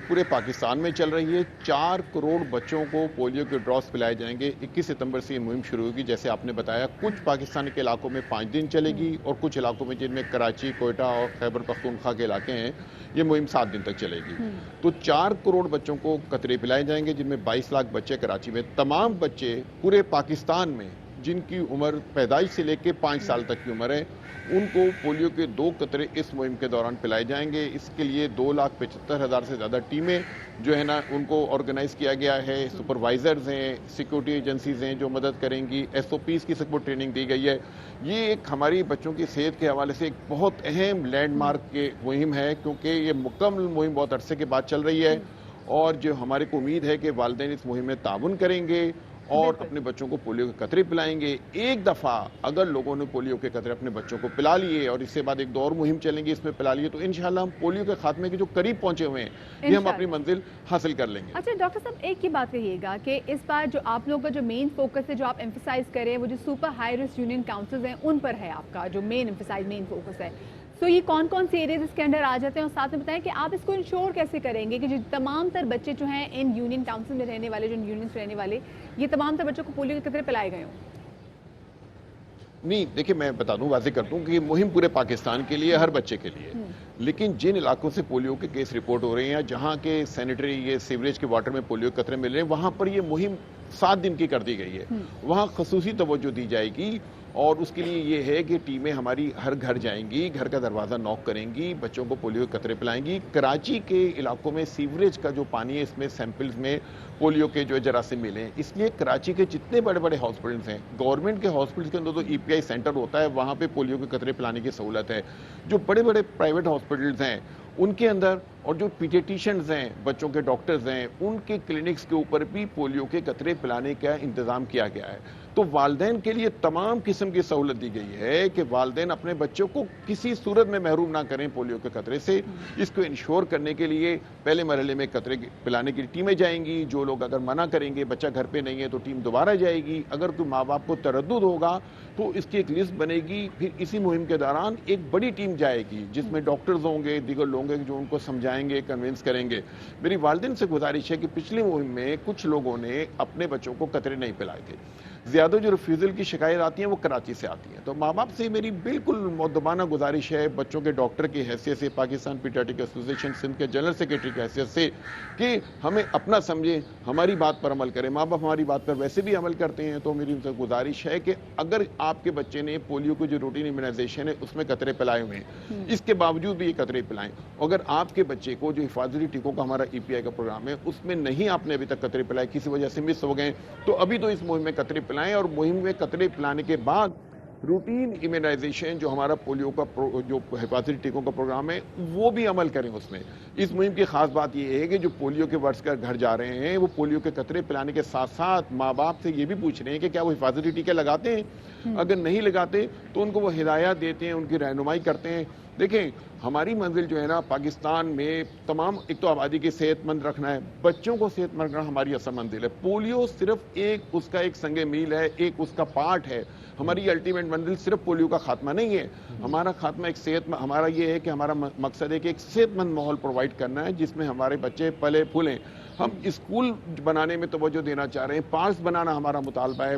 [SPEAKER 16] پورے پاکستان میں چل رہی ہے۔ 4 کروڑ بچوں کو پولیو کے ڈراپس پلائے جائیں گے۔ 21 ستمبر سے یہ مہم شروع ہوگی، جیسے آپ نے بتایا۔ کچھ پاکستان کے علاقوں میں 5 دن چلے گی، اور کچھ علاقوں میں جن میں کراچی، کوئٹہ اور خیبر پختونخوا کے علاقے ہیں، یہ مہم 7 دن تک چلے گی۔ تو 4 کروڑ بچوں کو قطرے پلائے جائیں گے، جن میں 22 لاکھ بچے کراچی میں۔ تمام بچے پورے پاکستان میں جن کی عمر پیدائش سے لے کے 5 سال تک کی عمر ہے ان کو پولیو کے 2 قطرے اس مہم کے دوران پلائے جائیں گے. اس کے لیے 2,75,000 سے زیادہ ٹیمیں جو ہے نا ان کو آرگنائز کیا گیا ہے. سپروائزرز ہیں, سیکورٹی ایجنسیز ہیں جو مدد کریں گی, SOPs کی سب کو ٹریننگ دی گئی ہے. یہ ایک ہماری بچوں کی صحت کے حوالے سے ایک بہت اہم لینڈ مارک کی مہم ہے, کیونکہ یہ مکمل مہم بہت عرصے کے بعد چل رہی ہے, اور جو ہمارے کو امید ہے کہ والدین اس مہم میں تعاون کریں گے اور اپنے بچوں کو پولیو کے قطرے پلائیں گے. ایک دفعہ اگر لوگوں نے پولیو کے قطرے اپنے بچوں کو پلا لیے اور اس کے بعد ایک دور مہم چلیں گی اس میں پلا لیے, تو انشاءاللہ ہم پولیو کے خاتمے کے جو قریب پہنچے ہوئے ہیں یہ ہم اپنی منزل حاصل کر لیں گے.
[SPEAKER 1] اچھا ڈاکٹر صاحب, ایک ہی بات کہیے گا کہ اس بار جو آپ لوگوں کا جو مین فوکس ہے, جو آپ ایمفسائز کریں, وہ جو super high risk union councils ہیں ان پر ہے آپ کا جو مین فوکس ہے. سو یہ کون کون سی ایریاز اس کے انڈر آ جاتے ہیں, اور ساتھ میں بتائیں کہ آپ اس کو انشور کیسے کریں گے کہ جو تمام تر بچے جو ہیں ان یونین کاؤنسل میں رہنے والے, جو یونینز رہنے والے, یہ تمام تر بچوں کو پولیو کے قطرے پلائے گئے ہوں؟
[SPEAKER 16] نہیں دیکھیں, میں بتا دوں, واضح کر دوں کہ یہ مہم پورے پاکستان کے لیے, ہر بچے کے لیے, لیکن جن علاقوں سے پولیو کے کیس رپورٹ ہو رہے ہیں, جہاں کے سینیٹری یہ سیوریج کے واٹر میں پولیو کے قطرے مل رہے ہیں, وہاں پر یہ مہم 7 دن کی کر دی گئی ہے. وہاں خصوصی توجہ دی جائے گی, اور اس کے لیے یہ ہے کہ ٹیمیں ہماری ہر گھر جائیں گی, گھر کا دروازہ نوک کریں گی, بچوں کو پولیو کے قطرے پلائیں گی. کراچی کے علاقوں میں سیوریج کا جو پانی ہے اس میں سیمپلز میں پولیو کے جو جراثیم ملے ہیں, اس لیے کراچی کے جتنے بڑے بڑے ہاسپٹلز ہیں, گورنمنٹ کے ہاسپٹلز کے اندر تو EPI سینٹر ہوتا ہے, وہاں پہ پولیو کے قطرے پلانے کی سہولت ہے. جو بڑے بڑے پرائیویٹ ہاسپٹلز ہیں ان کے اندر, اور جو پیڈیٹیشنز ہیں, بچوں کے ڈاکٹرز ہیں, ان کے کلینکس کے اوپر بھی پولیو کے قطرے پلانے کا انتظام کیا گیا ہے. تو والدین کے لیے تمام قسم کی سہولت دی گئی ہے کہ والدین اپنے بچوں کو کسی صورت میں محروم نہ کریں پولیو کے قطرے سے. اس کو انشور کرنے کے لیے پہلے مرحلے میں قطرے پلانے کی ٹیمیں جائیں گی. جو لوگ اگر منع کریں گے, بچہ گھر پہ نہیں ہے, تو ٹیم دوبارہ جائے گی. اگر کوئی ماں باپ کو تردد ہوگا تو اس کی ایک لسٹ بنے گی, پھر اسی مہم کے دوران ایک بڑی ٹیم جائے گی جس میں ڈاکٹرز ہوں گے, دیگر لوگ ہیں جو ان کو سمجھائیں گے, کنونس کریں گے. میری والدین سے گزارش ہے کہ پچھلی مہم میں کچھ لوگوں نے اپنے بچوں کو قطرے نہیں پلائے تھے. زیادہ جو ریفیوزل کی شکایت آتی ہیں وہ کراچی سے آتی ہیں. تو ماں باپ سے میری بالکل مؤدبانہ گزارش ہے, بچوں کے ڈاکٹر کی حیثیت سے, پاکستان پیڈیاٹرک ایسوسیشن سندھ کے جنرل سیکرٹری کی حیثیت سے, کہ ہمیں اپنا سمجھیں, ہماری بات پر عمل کریں. ماں باپ ہماری بات پر ویسے بھی عمل کرتے ہیں, تو میری ان سے گزارش ہے کہ اگر آپ کے بچے نے پولیو کی جو روٹین امیونائزیشن ہے اس میں قطرے پلائے ہوئے ہیں, اس کے باوجود بھی یہ قطرے پلائیں. اگر آپ کے بچے کو جو حفاظتی ٹیکوں کا ہمارا EPI کا پروگرام ہے اس میں نہیں آپ نے ابھی تک قطرے پلائے, کسی وجہ سے مس ہو گئے, تو ابھی تو اس مہم میں قطرے پلائیں, اور مہم میں قطرے پلانے کے بعد روٹین امیونائزیشن جو ہمارا پولیو کا جو حفاظتی ٹیکوں کا پروگرام ہے وہ بھی عمل کریں اس میں. اس مہم کی خاص بات یہ ہے کہ جو پولیو کے ورکر گھر جا رہے ہیں وہ پولیو کے قطرے پلانے کے ساتھ ساتھ ماں باپ سے یہ بھی پوچھ رہے ہیں کہ کیا وہ حفاظتی ٹیکے لگاتے ہیں. اگر نہیں لگاتے تو ان کو وہ ہدایات دیتے ہیں, ان کی رہنمائی کرتے ہیں. دیکھیں, ہماری منزل جو ہے نا پاکستان میں تمام, ایک تو آبادی کی صحت مند رکھنا ہے, بچوں کو صحت مند رکھنا ہماری اصل منزل ہے. پولیو صرف ایک اس کا ایک سنگ میل ہے, ایک اس کا پارٹ ہے. ہماری الٹیمیٹ منزل صرف پولیو کا خاتمہ نہیں ہے. ہمارا خاتمہ ایک ہمارا یہ ہے کہ ہمارا مقصد ہے کہ ایک صحت مند ماحول پرووائڈ کرنا ہے جس میں ہمارے بچے پلے پھولیں. ہم اسکول بنانے میں توجہ دینا چاہ رہے ہیں, پارکس بنانا ہمارا مطالبہ ہے,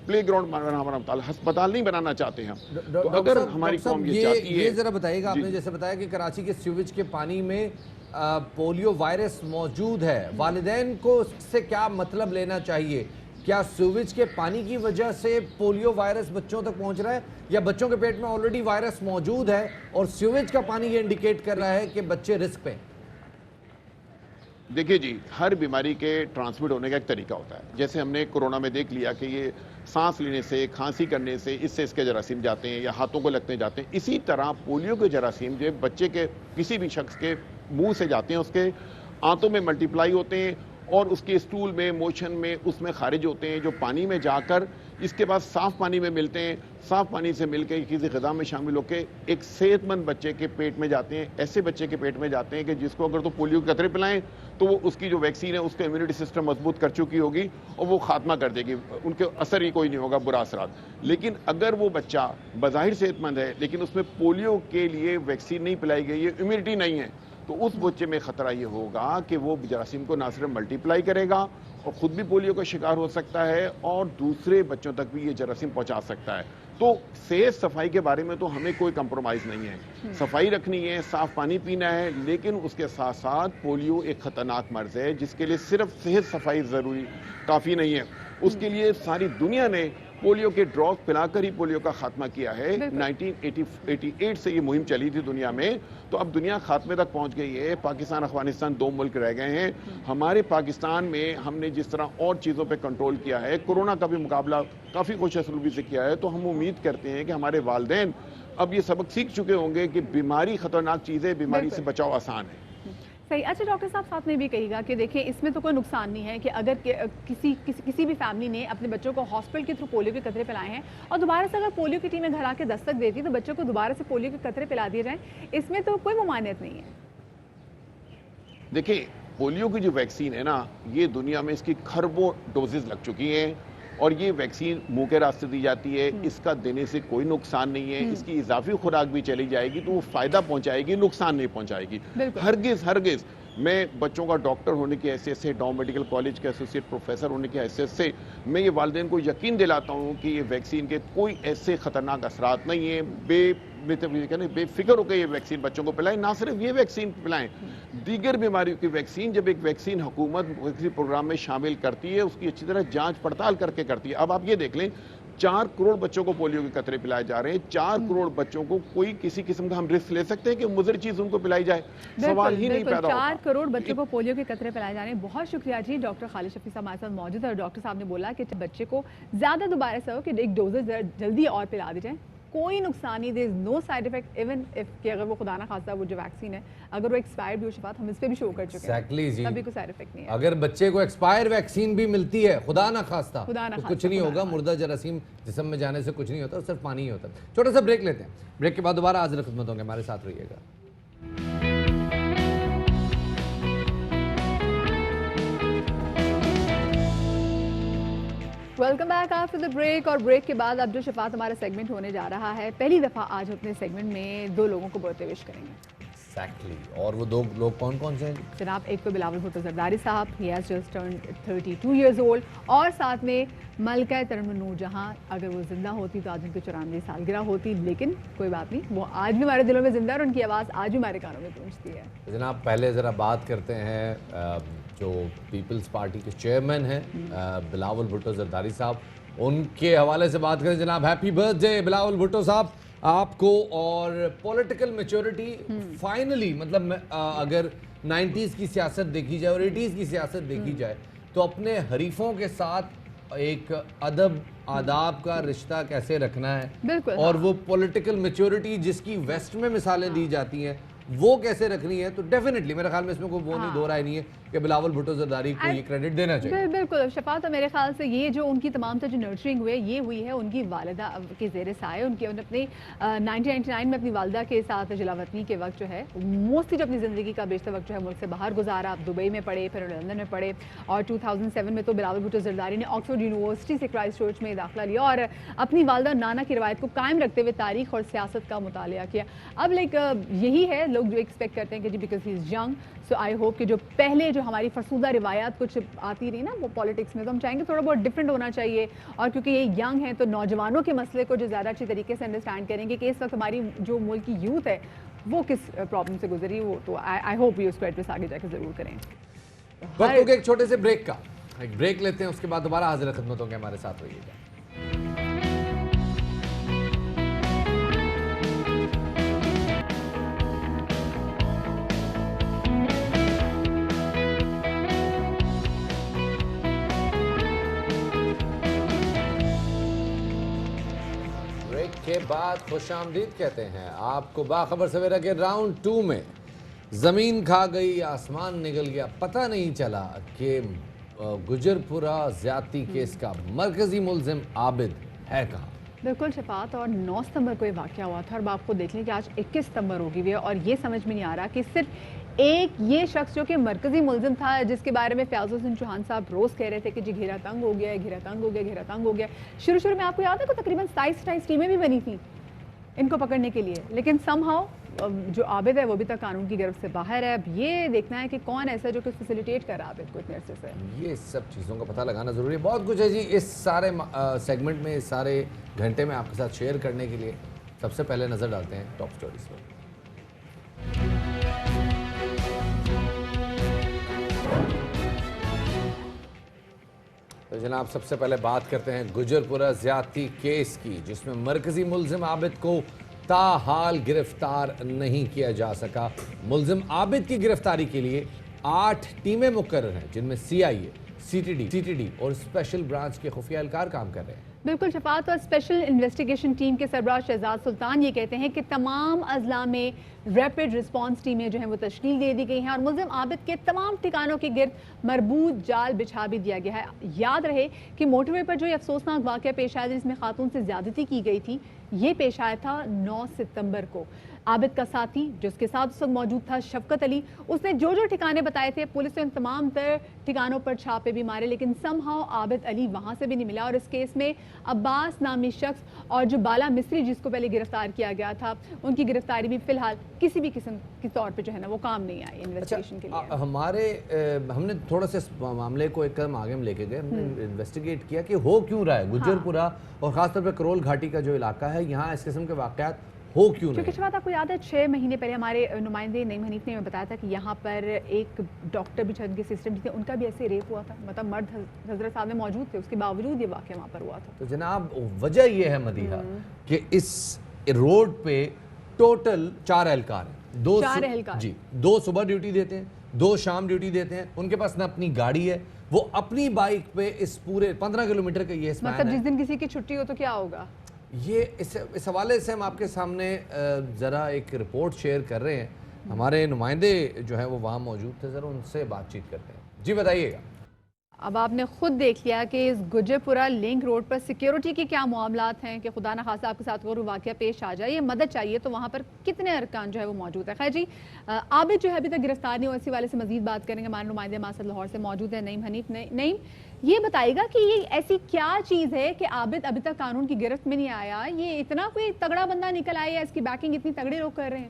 [SPEAKER 16] پلے گراؤنڈ بنانا ہمارا مطالبہ, ہسپتال نہیں بنانا چاہتے ہم. تو اگر ہماری قوم یہ چاہتی ہے,
[SPEAKER 2] یہ ذرا بتائیے گا, آپ نے جیسے بتایا کہ کراچی کے سیویج کے پانی میں پولیو وائرس موجود ہے, والدین کو اس سے کیا مطلب لینا چاہیے؟ کیا سیویج کے پانی کی وجہ سے پولیو وائرس بچوں تک پہنچ رہا ہے, یا بچوں کے پیٹ میں آلریڈی وائرس موجود ہے اور سیویج کا پانی یہ انڈیکیٹ کر رہا ہے کہ بچے رسک پہ؟
[SPEAKER 16] دیکھیے جی, ہر بیماری کے ٹرانسمٹ ہونے کا ایک طریقہ ہوتا ہے. جیسے ہم نے کورونا میں دیکھ لیا کہ یہ سانس لینے سے, کھانسی کرنے سے اس کے جراثیم جاتے ہیں, یا ہاتھوں کو لگتے جاتے ہیں. اسی طرح پولیو کے جراثیم جو بچے کے کسی بھی شخص کے منہ سے جاتے ہیں, اس کے آنتوں میں ملٹیپلائی ہوتے ہیں, اور اس کے اسٹول میں, موشن میں, اس میں خارج ہوتے ہیں, جو پانی میں جا کر اس کے بعد صاف پانی میں ملتے ہیں. صاف پانی سے مل کے کسی غذا میں شامل ہو کے ایک صحت مند بچے کے پیٹ میں جاتے ہیں. ایسے بچے کے پیٹ میں جاتے ہیں کہ جس کو اگر تو پولیو کے قطرے پلائیں تو وہ اس کی جو ویکسین ہے اس کا امیونٹی سسٹم مضبوط کر چکی ہوگی اور وہ خاتمہ کر دے گی, ان کے اثر ہی کوئی نہیں ہوگا, برا اثرات. لیکن اگر وہ بچہ بظاہر صحت مند ہے لیکن اس میں پولیو کے لیے ویکسین نہیں پلائی گئی ہے, امیونٹی نہیں ہے, تو اس بچے میں خطرہ یہ ہوگا کہ وہ جراثیم کو نہ صرف ملٹیپلائی کرے گا اور خود بھی پولیو کا شکار ہو سکتا ہے, اور دوسرے بچوں تک بھی یہ جراثیم پہنچا سکتا ہے. تو صحت صفائی کے بارے میں تو ہمیں کوئی کمپرومائز نہیں ہے. صفائی رکھنی ہے, صاف پانی پینا ہے, لیکن اس کے ساتھ ساتھ پولیو ایک خطرناک مرض ہے جس کے لیے صرف صحت صفائی ضروری کافی نہیں ہے. اس کے لیے ساری دنیا نے पोलियो के ड्रॉप पिलाकर ही पोलियो का खात्मा किया है। 1988 से ये मुहिम चली थी दुनिया में, तो अब दुनिया खात्मे तक पहुंच गई है। पाकिस्तान अफगानिस्तान 2 मुल्क रह गए हैं। हमारे पाकिस्तान में हमने जिस तरह और चीज़ों पे कंट्रोल किया है, कोरोना का भी मुकाबला काफ़ी खुश असलूबी से किया है, तो हम उम्मीद करते हैं कि हमारे वालिदैन अब ये सबक सीख चुके होंगे कि बीमारी खतरनाक चीज़ है, बीमारी से बचाव आसान है।
[SPEAKER 1] सही। अच्छा डॉक्टर साहब, साथ में भी कहिएगा कि देखिए इसमें तो कोई नुकसान नहीं है कि अगर किसी भी फैमिली ने अपने बच्चों को हॉस्पिटल के थ्रू पोलियो के कतरे पिलाए हैं और दोबारा से अगर पोलियो की टीमें घर आके दस्तक देती है तो बच्चों को दोबारा से पोलियो के कतरे पिला दिए जाएं, इसमें तो कोई ममानियत नहीं है।
[SPEAKER 16] देखिए, पोलियो की जो वैक्सीन है ना, ये दुनिया में इसकी खरबों डोजेज लग चुकी हैं और ये वैक्सीन मुंह के रास्ते दी जाती है। इसका देने से कोई नुकसान नहीं है। इसकी इजाफी खुराक भी चली जाएगी तो वो फायदा पहुंचाएगी, नुकसान नहीं पहुंचाएगी। हरगिज मैं बच्चों का डॉक्टर होने की हैसियत से, डाउ मेडिकल कॉलेज के एसोसिएट प्रोफेसर होने की हैसियत से मैं ये वालिदैन को यकीन दिलाता हूँ कि ये वैक्सीन के कोई ऐसे खतरनाक असरात नहीं है। बेफिक्र होकर ये वैक्सीन बच्चों को पिलाएं। ना सिर्फ ये वैक्सीन पिलाएं, दीगर बीमारियों की वैक्सीन, जब एक वैक्सीन हुकूमत किसी प्रोग्राम में शामिल करती है उसकी अच्छी तरह जांच पड़ताल करके करती है। अब आप ये देख लें, 4 करोड़ बच्चों को पोलियो के कतरे पिलाए जा रहे हैं। 4 करोड़ बच्चों को कोई किसी किस्म का हम रिस्क ले सकते हैं कि मुज़र चीज उनको पिलाई जाए? सवाल ही नहीं पैदा होता।
[SPEAKER 1] 4 करोड़ बच्चों को पोलियो के कतरे पिलाए जा रहे हैं। बहुत शुक्रिया जी। डॉक्टर खालिद शफी साहब हमारे साथ मौजूद है और डॉक्टर साहब ने बोला कि बच्चे को ज्यादा दोबारा से हो कि एक डोजेज जल्दी और पिला दी जाए, कोई नुकसान नहीं, there is no side effect even if कि अगर वो खुदा ना खास्ता वो जो वैक्सीन है अगर वो एक्सपायर्ड भी हो, शफात हम इस पे भी शो कर चुके हैं, तभी कोई साइड इफेक्ट नहीं है।
[SPEAKER 2] अगर बच्चे को एक्सपायर वैक्सीन भी मिलती है खुदा ना खास्ता तो कुछ नहीं होगा, मुर्दा जरासीम जिस्म में जाने से कुछ नहीं होता, सिर्फ पानी ही होता है। छोटा सा ब्रेक लेते हैं, ब्रेक के बाद दोबारा हाजिर खिदमत होंगे, हमारे साथ रहिएगा।
[SPEAKER 1] Welcome back after the break. और ब्रेक के बाद अब जो शफात हमारा सेगमेंट होने जा रहा है, पहली दफ़ा आज अपने सेगमेंट में 2 लोगों को बर्थडे विश करेंगे।
[SPEAKER 2] और वो 2 लोग कौन कौन से हैं
[SPEAKER 1] जनाब? एक तो बिलावल भुट्टो जरदारी साहब, he has just turned 32 years old, और साथ में मलका तरन्नुम नूरजहां, अगर वो जिंदा होती तो आज उनकी 94वीं सालगिरह होती, लेकिन कोई बात नहीं, वो आज भी हमारे दिलों में जिंदा है और उनकी आवाज़ आज भी हमारे कानों में पहुंचती है।
[SPEAKER 2] जनाब पहले ज़रा बात करते हैं जो पीपल्स पार्टी के चेयरमैन हैं बिलावल भुट्टो जरदारी साहब, उनके हवाले से बात करें। जनाब हैप्पी बर्थडे बिलावल भुट्टो साहब आपको। और पॉलिटिकल मैच्योरिटी फाइनली, मतलब अगर 90s की सियासत देखी जाए और 80s की सियासत देखी जाए तो अपने हरीफों के साथ एक अदब आदाब का रिश्ता कैसे रखना है, और वो पॉलिटिकल मैच्योरिटी जिसकी वेस्ट में मिसालें दी जाती हैं वो कैसे रखनी है, तो डेफिनेटली मेरे ख्याल में इसमें कोई वो नहीं दो राय नहीं है कि बिलावल भुट्टो जरदारी को ये क्रेडिट देना चाहिए।
[SPEAKER 1] बिल्कुल शफात, मेरे ख्याल से ये जो उनकी तमाम जो नर्चरिंग हुई ये हुई है उनकी वालिदा के ज़ेर साए। उनके अपनी 1999 में अपनी वालिदा के साथ जलावतनी के वक्त जो है मोस्टली जो अपनी ज़िंदगी का बेशतर वक्त जो है मुल्क से बाहर गुजारा। आप दुबई में पढ़े, फिर लंदन में पढ़े, और 2007 में तो बिलावल भुट्टो जरदारी ने ऑक्सफोर्ड यूनिवर्सिटी से क्राइस्ट चर्च में दाखिला लिया और अपनी वालिदा नाना की रवायत को कायम रखते हुए तारीख और सियासत का मुतालिया किया। अब यही है, लोग जो एक्सपेक्ट करते हैं कि जी because he is young, so I hope कि जो पहले जो हमारी फरसूदा रिवायात कुछ आती रही ना वो पॉलिटिक्स में, तो हम चाहेंगे थोड़ा बहुत डिफरेंट होना चाहिए। और क्योंकि ये यंग है तो नौजवानों के मसले को जो ज़्यादा अच्छी तरीके से अंडरस्टैंड करेंगे कि इस वक्त हमारी जो मुल्क की यूथ है वो किस प्रॉब्लम से गुजरी, वो तो आई होप ये उसको एड्रेस आगे जाकर ज़रूर करें।
[SPEAKER 2] वक्त हो गया एक छोटे से ब्रेक का, एक ब्रेक लेते हैं, उसके बाद दोबारा हाजिर खिदमत होंगे, हमारे साथ रहिएगा। के बाद खुशामदीद कहते हैं आपको बाखबर सवेरा के राउंड 2 में। ज़मीन खा गई, आसमान निकल गया, पता नहीं चला कि गुजरपुरा ज़्यादती केस का मरकज़ी मुल्ज़िम आबिद है कहाँ।
[SPEAKER 1] बिल्कुल शफात, और 9 सितंबर को ये वाक़या हुआ था और आपको देख लें कि आज 21 सितंबर होगी हुई है और ये समझ में नहीं आ रहा कि सिर्फ एक ये शख्स जो कि मरकज़ी मुल्ज़िम था जिसके बारे में फ़याज़ हुसैन चौहान साहब रोज़ कह रहे थे कि जी घेरा तंग हो गया, घेरा तंग हो गया, घेरा तंग हो गया। शुरू में आपको याद है कि तकरीबन 27 टीमें भी बनी थी इनको पकड़ने के लिए, लेकिन समहाउ जो आबिद है वो भी तक कानून की गिरफ्त से बाहर है। अब ये देखना है कि कौन ऐसा जो कि फैसिलिटेट कर रहा है आबिद को इतने अरसे से।
[SPEAKER 2] ये सब चीज़ों का पता लगाना ज़रूरी है। बहुत कुछ है जी इस सारे सेगमेंट में, इस सारे घंटे में आपके साथ शेयर करने के लिए। सबसे पहले नज़र डालते हैं टॉप स्टोरीज पर। تو جناب سب سے پہلے بات کرتے ہیں گجرپورہ زیادتی کیس کی، جس میں مرکزی ملزم عابد کو تاحال گرفتار نہیں کیا جا سکا۔ ملزم عابد کی گرفتاری کے لیے 8 ٹیمیں مقرر ہیں، جن میں CIA، CTD اور اسپیشل برانچ کے خفیہ اہلکار کام کر رہے ہیں۔
[SPEAKER 1] بالکل شفاعت، اور اسپیشل انویسٹیگیشن ٹیم کے سربراہ شہزاد سلطان یہ کہتے ہیں کہ تمام اضلاع میں ریپڈ رسپانس ٹیمیں جو ہیں وہ تشکیل دے دی گئی ہیں، اور ملزم عابد کے تمام ٹھکانوں کے گرد مربوط جال بچھا بھی دیا گیا ہے۔ یاد رہے کہ موٹر وے پر جو یہ افسوسناک واقعہ پیش آیا جس میں خاتون سے زیادتی کی گئی تھی، یہ پیش آیا تھا 9 ستمبر کو۔ عابد کا ساتھی جو اس کے ساتھ اس وقت موجود تھا، شفقت علی، اس نے جو ٹھکانے بتائے تھے، پولیس نے ان تمام تر ٹھکانوں پر چھاپے بھی مارے، لیکن سم ہاؤ عابد علی وہاں سے بھی نہیں ملا، اور اس کیس میں عباس نامی شخص اور جو بالا مصری جس کو پہلے گرفتار کیا گیا تھا، ان کی گرفتاری بھی فی الحال کسی بھی قسم کے طور پہ جو ہے نا وہ کام نہیں آئی انویسٹیگیشن کے لیے۔
[SPEAKER 2] ہم نے تھوڑا سا اس معاملے کو ایک قدم آگے لے کے گئے، ہم نے انویسٹیگیٹ کیا کہ ہو کیوں رہا ہے گجرپورہ اور خاص طور پہ کرول گھاٹی کا جو علاقہ ہے، یہاں اس قسم کے واقعات ہو کیوں نہیں؟
[SPEAKER 1] کیونکہ شفاعت آپ کو یاد ہے 6 مہینے پہلے ہمارے نمائندے نعیم حنیف نے بتایا تھا کہ یہاں پر ایک ڈاکٹر بھی جن کے سسٹم تھے، ان کا بھی ایسے ریپ ہوا تھا، مطلب مرد حضرت صاحب میں موجود تھے، اس کے باوجود یہ واقعہ وہاں پر ہوا تھا۔
[SPEAKER 2] تو جناب وجہ یہ ہے مدیحہ کہ اس روڈ پہ ٹوٹل 4 اہلکار ہیں،
[SPEAKER 1] 4 اہلکار،
[SPEAKER 2] جی 2 صبح ڈیوٹی دیتے ہیں، 2 شام ڈیوٹی دیتے ہیں، ان کے پاس نہ اپنی گاڑی ہے، وہ اپنی بائک پہ اس پورے 15 کلومیٹر کا یہ اسپین ہے۔
[SPEAKER 1] مطلب جس دن کسی کی چھٹی ہو تو کیا ہوگا؟
[SPEAKER 2] یہ اس حوالے سے ہم آپ کے سامنے ذرا ایک رپورٹ شیئر کر رہے ہیں، ہمارے نمائندے جو ہیں وہ وہاں موجود تھے، ذرا ان سے بات چیت کرتے ہیں۔ جی بتائیے گا۔
[SPEAKER 1] اب آپ نے خود دیکھ لیا کہ اس گجرپورہ لنک روڈ پر سیکیورٹی کے کیا معاملات ہیں کہ خدا نہ خاصہ آپ کے ساتھ کوئی واقعہ پیش آ جائے، یہ مدد چاہیے تو وہاں پر کتنے ارکان جو ہے وہ موجود ہے۔ خیر جی، عابد جو ہے ابھی تک گرفتار نہیں ہوا، اسی والے سے مزید بات کریں گے، ہمارے نمائندے ماسد لاہور سے موجود ہیں نعیم حنیف۔ نعیم، یہ بتائے گا کہ یہ ایسی کیا چیز ہے کہ عابد ابھی تک قانون کی گرفت میں نہیں آیا، یہ اتنا کوئی تگڑا بندہ نکل آیا، اس کی بیکنگ اتنی تگڑے لوگ کر رہے ہیں؟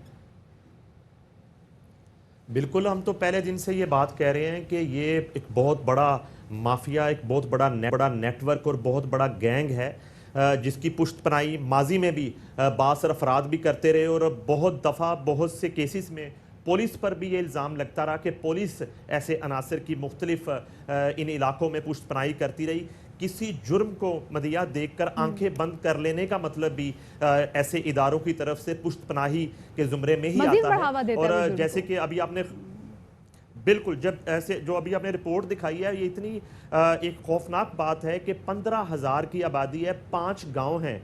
[SPEAKER 17] بالکل، ہم تو پہلے دن سے یہ بات کہہ رہے ہیں کہ یہ ایک بہت بڑا مافیا، ایک بہت بڑا نیٹ ورک اور بہت بڑا گینگ ہے، جس کی پشت پناہی ماضی میں بھی باثر افراد بھی کرتے رہے، اور بہت دفعہ بہت سے کیسز میں پولیس پر بھی یہ الزام لگتا رہا کہ پولیس ایسے عناصر کی مختلف ان علاقوں میں پشت پناہی کرتی رہی۔ کسی جرم کو مدیہ دیکھ کر آنکھیں بند کر لینے کا مطلب بھی ایسے اداروں کی طرف سے پشت پناہی کے زمرے میں ہی آتا ہے، اور جیسے کہ ابھی آپ نے بالکل جب ایسے جو ابھی آپ نے رپورٹ دکھائی ہے، یہ اتنی ایک خوفناک بات ہے کہ 15,000 کی آبادی ہے، 5 گاؤں ہیں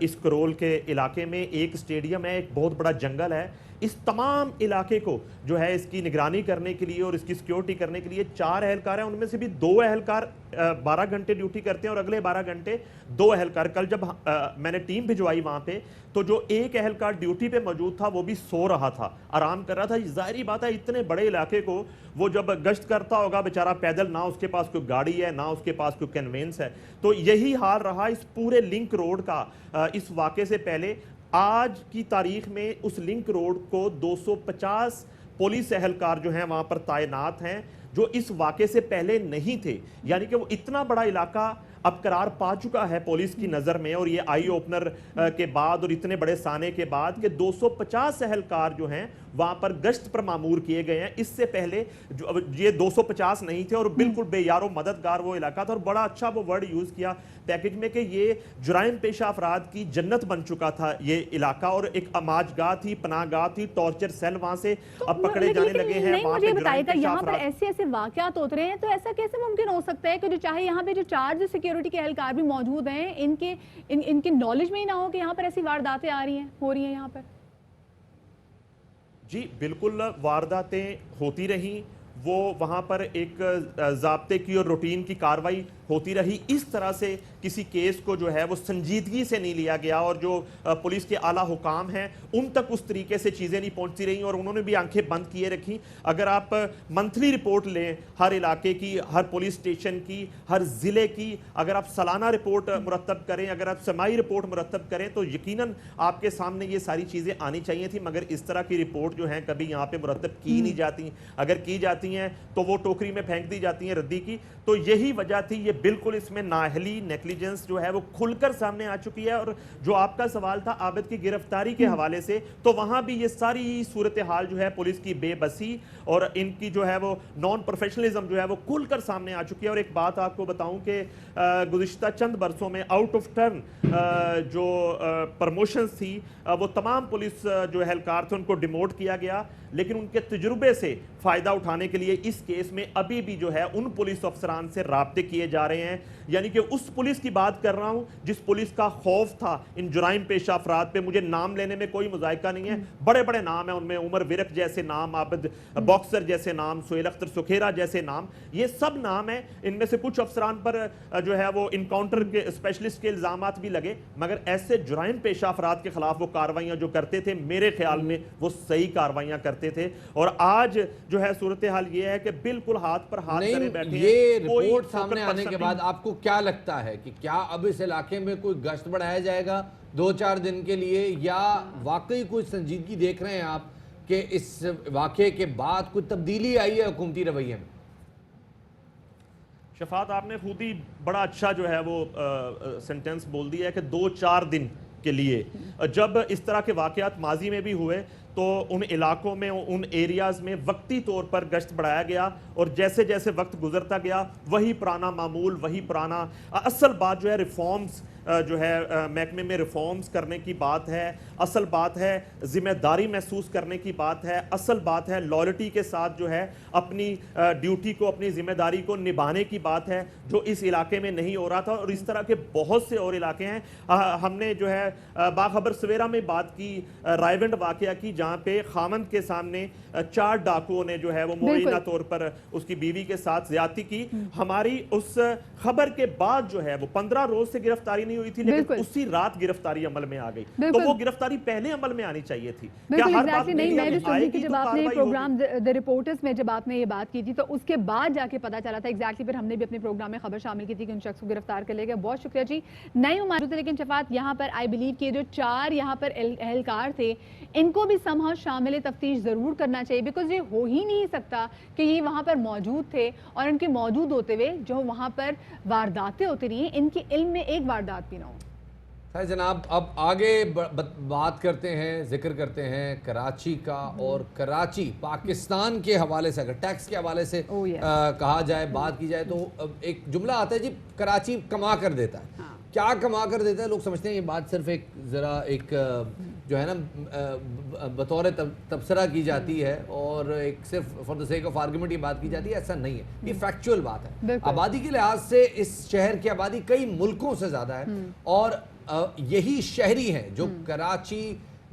[SPEAKER 17] اس کرول کے علاقے میں، ایک اسٹیڈیم ہے، ایک بہت بڑا جنگل ہے۔ اس تمام علاقے کو جو ہے اس کی نگرانی کرنے کے لیے اور اس کی سیکیورٹی کرنے کے لیے 4 اہلکار ہیں، ان میں سے بھی 2 اہلکار 12 گھنٹے ڈیوٹی کرتے ہیں اور اگلے 12 گھنٹے 2 اہلکار۔ کل جب میں نے ٹیم بھجوائی وہاں پہ تو جو ایک اہلکار ڈیوٹی پہ موجود تھا وہ بھی سو رہا تھا، آرام کر رہا تھا۔ ظاہری بات ہے اتنے بڑے علاقے کو وہ جب گشت کرتا ہوگا بیچارہ پیدل، نہ اس کے پاس کوئی گاڑی ہے، نہ اس کے پاس کوئی کنوینس ہے۔ تو یہی حال رہا اس پورے لنک روڈ کا۔ اس واقعے سے پہلے آج کی تاریخ میں اس لنک روڈ کو 250 پولیس اہلکار جو ہیں وہاں پر تعینات ہیں، جو اس واقعے سے پہلے نہیں تھے، یعنی کہ وہ اتنا بڑا علاقہ اب قرار پا چکا ہے پولیس کی نظر میں، اور یہ آئی اوپنر کے بعد اور اتنے بڑے سانے کے بعد کہ 250 اہلکار جو ہیں وہاں پر گشت پر معمور کیے گئے ہیں۔ اس سے پہلے یہ 250 نہیں تھے، اور بالکل بے یار و مددگار وہ علاقہ تھا، اور بڑا اچھا وہ ورڈ یوز کیا پیکج میں کہ یہ جرائم پیشہ افراد کی جنت بن چکا تھا یہ علاقہ، اور ایک اماج گاہ تھی، پناہ گاہ تھی، ٹارچر سیل وہاں سے اب پکڑے جانے لگے ہیں۔
[SPEAKER 1] مجھے بتائے گا یہاں پر ایسے واقعات ہوتے رہے ہیں تو ایسا کیسے ممکن ہو سکتا ہے کہ جو چاہے یہاں پہ جو 4 سیکیورٹی کے اہلکار بھی موجود ہیں، ان کے نالج میں ہی نہ ہو کہ یہاں پر ایسی وارداتیں ہو رہی ہیں یہاں پر؟
[SPEAKER 17] جی بالکل، وارداتیں ہوتی رہیں، وہ وہاں پر ایک ضابطے کی اور روٹین کی کاروائی ہوتی رہی۔ اس طرح سے کسی کیس کو جو ہے وہ سنجیدگی سے نہیں لیا گیا، اور جو پولیس کے اعلیٰ حکام ہیں ان تک اس طریقے سے چیزیں نہیں پہنچتی رہیں، اور انہوں نے بھی آنکھیں بند کیے رکھی۔ اگر آپ منتھلی رپورٹ لیں ہر علاقے کی، ہر پولیس اسٹیشن کی، ہر ضلع کی، اگر آپ سالانہ رپورٹ مرتب کریں، اگر آپ سمائی رپورٹ مرتب کریں تو یقیناً آپ کے سامنے یہ ساری چیزیں آنی چاہیے تھیں، مگر اس طرح کی رپورٹ جو ہیں کبھی یہاں پہ مرتب کی نہیں جاتی۔ اگر کی جاتی ہیں تو وہ ٹوکری میں پھینک دی جاتی ہیں ردی کی۔ تو یہی وجہ تھی، یہ बिल्कुल इसमें नाअहली नेग्लिजेंस जो है वो खुलकर सामने आ चुकी है। और जो आपका सवाल था आबिद की गिरफ्तारी के हवाले से, तो वहां भी ये सारी सूरत हाल जो है पुलिस की बेबसी और इनकी जो है वो नॉन प्रोफेशनलिज्म जो है वो खुलकर सामने आ चुकी है। और एक बात आपको बताऊं कि गुज़िश्ता चंद बरसों में आउट ऑफ टर्न जो प्रमोशंस थी वो तमाम पुलिस जो एहलकार थे उनको डिमोट किया गया, लेकिन उनके तजुर्बे से फ़ायदा उठाने के लिए इस केस में अभी भी जो है उन पुलिस अफसरान से राब्ते किए जा रहे हैं। यानी कि उस पुलिस की बात कर रहा हूं जिस पुलिस का खौफ था इन जुराइम पेशा अफराद पे। मुझे नाम लेने में कोई मुजायका नहीं है, बड़े बड़े नाम हैं उनमें, उमर विरक जैसे नाम, आबिद बॉक्सर जैसे नाम, सुहेल अख्तर सुखेरा जैसे नाम, ये सब नाम हैं। इनमें से कुछ अफसरान पर जो है वो इनकाउंटर के स्पेशलिस्ट के इल्ज़ामात भी लगे, मगर ऐसे जुराइम पेशा अफराद के खिलाफ वो कार्रवाइयाँ जो करते थे मेरे ख्याल में वो सही कार्रवाइयाँ करते थे। और आज जो है सूरत हाल ये है कि बिल्कुल हाथ पर हाथ धरे बैठे हैं।
[SPEAKER 2] ये रिपोर्ट सामने आने के बाद आपको क्या लगता है कि क्या अब इस इलाके में कोई गश्त बढ़ाया जाएगा 2-4 दिन के लिए, या वाकई कोई संजीदगी देख रहे हैं आप कि इस वाक़े के बाद कोई तब्दीली आई है हुकूमती रवैये में?
[SPEAKER 17] शफात, आपने खुद ही बड़ा अच्छा जो है वो सेंटेंस बोल दिया है कि 2-4 दिन के लिए। जब इस तरह के वाक़यात माजी में भी हुए तो उन इलाकों में, उन एरियाज़ में वक्ती तौर पर गश्त बढ़ाया गया, और जैसे जैसे वक्त गुजरता गया वही पुराना मामूल, वही पुराना। असल बात जो है रिफॉर्म्स जो है महकमे में रिफॉर्म्स करने की बात है, असल बात है ज़िम्मेदारी महसूस करने की बात है, असल बात है लॉयल्टी के साथ जो है अपनी ड्यूटी को, अपनी ज़िम्मेदारी को निभाने की बात है, जो इस इलाके में नहीं हो रहा था। और इस तरह के बहुत से और इलाके हैं। हमने जो है बाखबर सवेरा में बात की रायवंड वाक़या की, जहाँ पे खामंद के सामने 4 डाकुओं ने जो है वो मुआयना तौर पर उसकी बीवी के साथ ज़्यादती की। हमारी उस खबर के बाद जो है वो 15 रोज से गिरफ्तारी नहीं हुई थी, लेकिन उसी रात गिरफ्तारी अमल में आ गई। तो वो गिरफ्तारी पहले अमल में आनी चाहिए थी। क्या हर बात
[SPEAKER 1] नहीं, मैं जो सुनी कि जब आपने प्रोग्राम द रिपोर्टर्स में जब आपने ये बात की थी तो उसके बाद जाके पता चला था एग्जैक्टली, फिर हमने भी अपने प्रोग्राम में खबर शामिल की थी कि उन शख्स को गिरफ्तार कर लिया गया। बहुत शुक्रिया जी। नहीं मौजूद थे, लेकिन शफात यहाँ पर आई बिलीव कि जो 4 यहाँ पर एहलकार थे इनको भी समहा शामिल तफ्तीश ज़रूर करना चाहिए, बिकॉज ये हो ही नहीं सकता कि ये वहाँ पर मौजूद थे और इनके मौजूद होते हुए जो वहाँ पर वारदातें होती रही हैं इनकी इल्म में एक वारदात भी ना हो।
[SPEAKER 2] है जनाब, अब आगे बात करते हैं, जिक्र करते हैं कराची का। और कराची पाकिस्तान के हवाले से, अगर टैक्स के हवाले से कहा जाए, बात की जाए, तो एक जुमला आता है जी, कराची कमा कर देता है। क्या कमा कर देता है? लोग समझते हैं ये बात सिर्फ एक ज़रा एक जो है ना बतौर तबसरा की जाती है और एक सिर्फ for the sake of argument ये बात की जाती है। ऐसा नहीं है, ये फैक्चुअल बात है। आबादी के लिहाज से इस शहर की आबादी कई मुल्कों से ज़्यादा है, और यही शहरी हैं जो कराची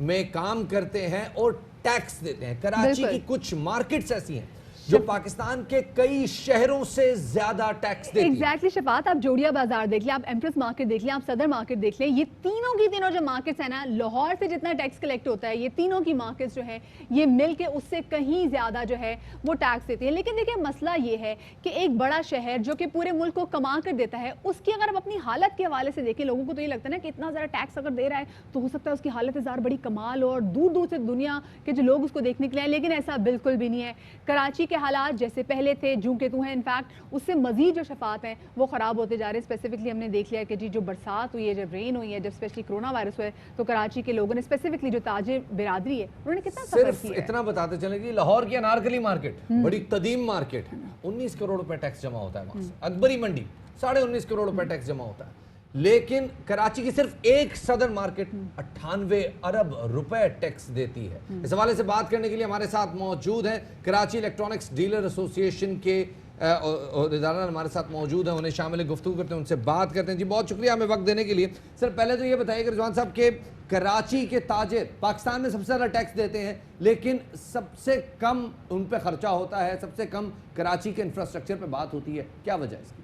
[SPEAKER 2] में काम करते हैं और टैक्स देते हैं। कराची की कुछ मार्केट्स ऐसी हैं जो पाकिस्तान के कई शहरों से ज्यादा टैक्स देती है।
[SPEAKER 1] एग्जैक्टली शफात, आप जोड़िया बाजार देख लें, आप एम्प्रेस मार्केट देख लें, आप सदर मार्केट देख लें, ये तीनों की तीनों जो मार्केट्स हैं ना, लाहौर से जितना टैक्स कलेक्ट होता है ये तीनों की मार्केट्स जो है ये मिल के उससे कहीं ज्यादा जो है वो टैक्स देती है। लेकिन देखिए मसला ये है कि एक बड़ा शहर जो कि पूरे मुल्क को कमा कर देता है, उसकी अगर आप अपनी हालत के हवाले से देखें, लोगों को तो ये लगता है ना कि इतना ज़्यादा टैक्स अगर दे रहा है तो हो सकता है उसकी हालत ज़्यादा बड़ी कमाल हो और दूर दूर से दुनिया के जो लोग उसको देखने के लिए आए, लेकिन ऐसा बिल्कुल भी नहीं है। कराची के हालात जैसे पहले थे जूं के तू हैं, इनफैक्ट उससे मजीद जो शफात हैं वो ख़राब होते जा रहे हैं। स्पेसिफिकली हमने देख लिया कि जी जो बरसात हुई है, जब रेन हुई है, जब स्पेशली कोरोना वायरस हुआ है, तो कराची के लोगों ने स्पेसिफिकली जो ताजिर बिरादरी है उन्होंने कितना सफर किया है।
[SPEAKER 2] इतना बताते चले कि लाहौर की अनारकली मार्केट बड़ी कदीम मार्केट है, 19 करोड़ रुपए टैक्स जमा होता है वहां से। अकबरी मंडी 19.5 करोड़ रुपए टैक्स जमा होता है, लेकिन कराची की सिर्फ एक सदर मार्केट 98 अरब रुपए टैक्स देती है। इस हवाले से बात करने के लिए हमारे साथ मौजूद हैं कराची इलेक्ट्रॉनिक्स डीलर एसोसिएशन के इदारा हमारे साथ मौजूद हैं, उन्हें शामिल गुफ्तगू करते हैं, उनसे बात करते हैं। जी बहुत शुक्रिया हमें वक्त देने के लिए। सर पहले तो ये बताइए कि रिजवान साहब के कराची के ताजिर पाकिस्तान में सबसे ज़्यादा टैक्स देते हैं, लेकिन सबसे कम उन पर खर्चा होता है, सबसे कम कराची के इंफ्रास्ट्रक्चर पर बात होती है, क्या वजह है इसकी?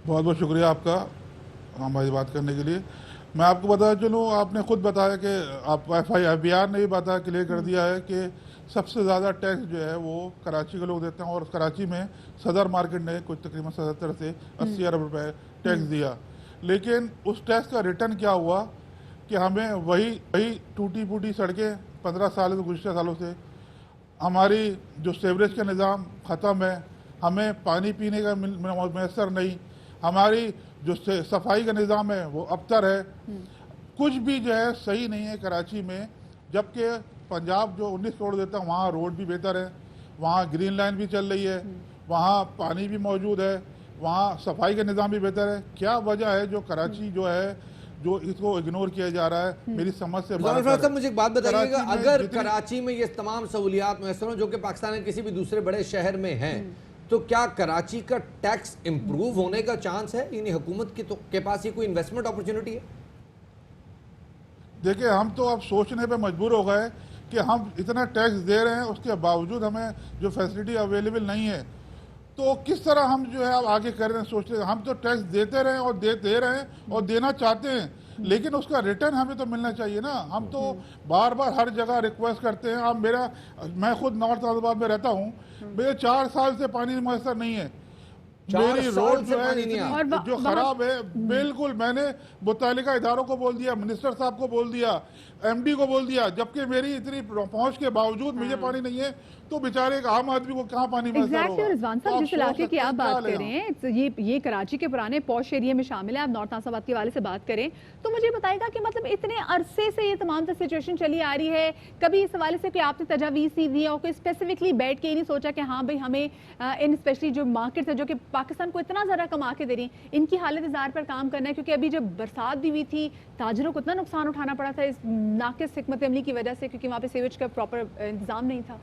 [SPEAKER 18] बहुत बहुत शुक्रिया आपका हमारी बात करने के लिए। मैं आपको बता चलूँ, आपने खुद बताया कि आप FIR ने भी बात क्लियर कर दिया है कि सबसे ज़्यादा टैक्स जो है वो कराची के लोग देते हैं, और कराची में सदर मार्केट ने कुछ तकरीबन 77 से 80 अरब रुपए टैक्स दिया। लेकिन उस टैक्स का रिटर्न क्या हुआ कि हमें वही टूटी फूटी सड़कें 15 साल से गुज़श्ता सालों से, हमारी जो सेवरेज का निज़ाम ख़त्म है, हमें पानी पीने का मैसर नहीं, हमारी जो सफाई का निज़ाम है वो अबतर है, कुछ भी जो है सही नहीं है कराची में। जबकि पंजाब जो 19 करोड़ देता है वहाँ रोड भी बेहतर है, वहाँ ग्रीन लाइन भी चल रही है, वहाँ पानी भी मौजूद है, वहाँ सफाई का निज़ाम भी बेहतर है। क्या वजह है जो कराची जो है जो इसको इग्नोर किया जा रहा है? मेरी समझ से
[SPEAKER 2] साहब मुझे एक बात बताइएगा, अगर कराची में ये तमाम सहूलियात मैसर हो जो कि पाकिस्तान के किसी भी दूसरे बड़े शहर में हैं, तो क्या कराची का टैक्स इंप्रूव होने का चांस है? यानी हुकूमत के पास ये कोई इन्वेस्टमेंट अपॉर्चुनिटी है?
[SPEAKER 18] देखिए, हम तो अब सोचने पे मजबूर हो गए कि हम इतना टैक्स दे रहे हैं, उसके बावजूद हमें जो फैसिलिटी अवेलेबल नहीं है, तो किस तरह हम जो है अब आगे कर रहे हैं सोच रहे हैं। हम तो टैक्स देते रहे और दे रहे हैं और देना चाहते हैं, लेकिन उसका रिटर्न हमें तो मिलना चाहिए ना। हम तो बार बार हर जगह रिक्वेस्ट करते हैं। अब मैं खुद नॉर्थ हैदराबाद में रहता हूँ, मेरे 4 साल से पानी मैसर नहीं है, मेरी रोड जो है जो खराब है बिल्कुल। मैंने मुतालिका इदारों को बोल दिया, मिनिस्टर साहब को बोल दिया, एमडी को बोल दिया, जबकि मेरी इतनी पहुंच के बावजूद मुझे पानी नहीं है, तो बेचारे एक आम आदमी को कहाँ पानी मिल सकता है?
[SPEAKER 1] रिजवान साहब, जिस इलाके की आप बात कर रहे हैं ये कराची के पुराने पॉश एरिया में शामिल है। आप नॉर्थ नासिराबाद के वाले से बात करें तो मुझे बताएगा कि मतलब इतने अरसे से ये तमाम सिचुएशन चली आ रही है, कभी इस हवाले से कि आपने तजावीज़ नहीं दी और कोई स्पेसिफिकली बैठ के ये नहीं सोचा कि हाँ भाई हमें इन स्पेशली जो मार्केट है जो कि पाकिस्तान को इतना ज़्यादा कमा के दे रही, इनकी हालत इज़ार पर काम करना है? क्योंकि अभी जब बरसात भी हुई थी, ताजरों को इतना नुकसान उठाना पड़ा था इस नाकिस हिकमत अमली की वजह से, क्योंकि वहाँ पे सीवेज का प्रॉपर इंतजाम नहीं था।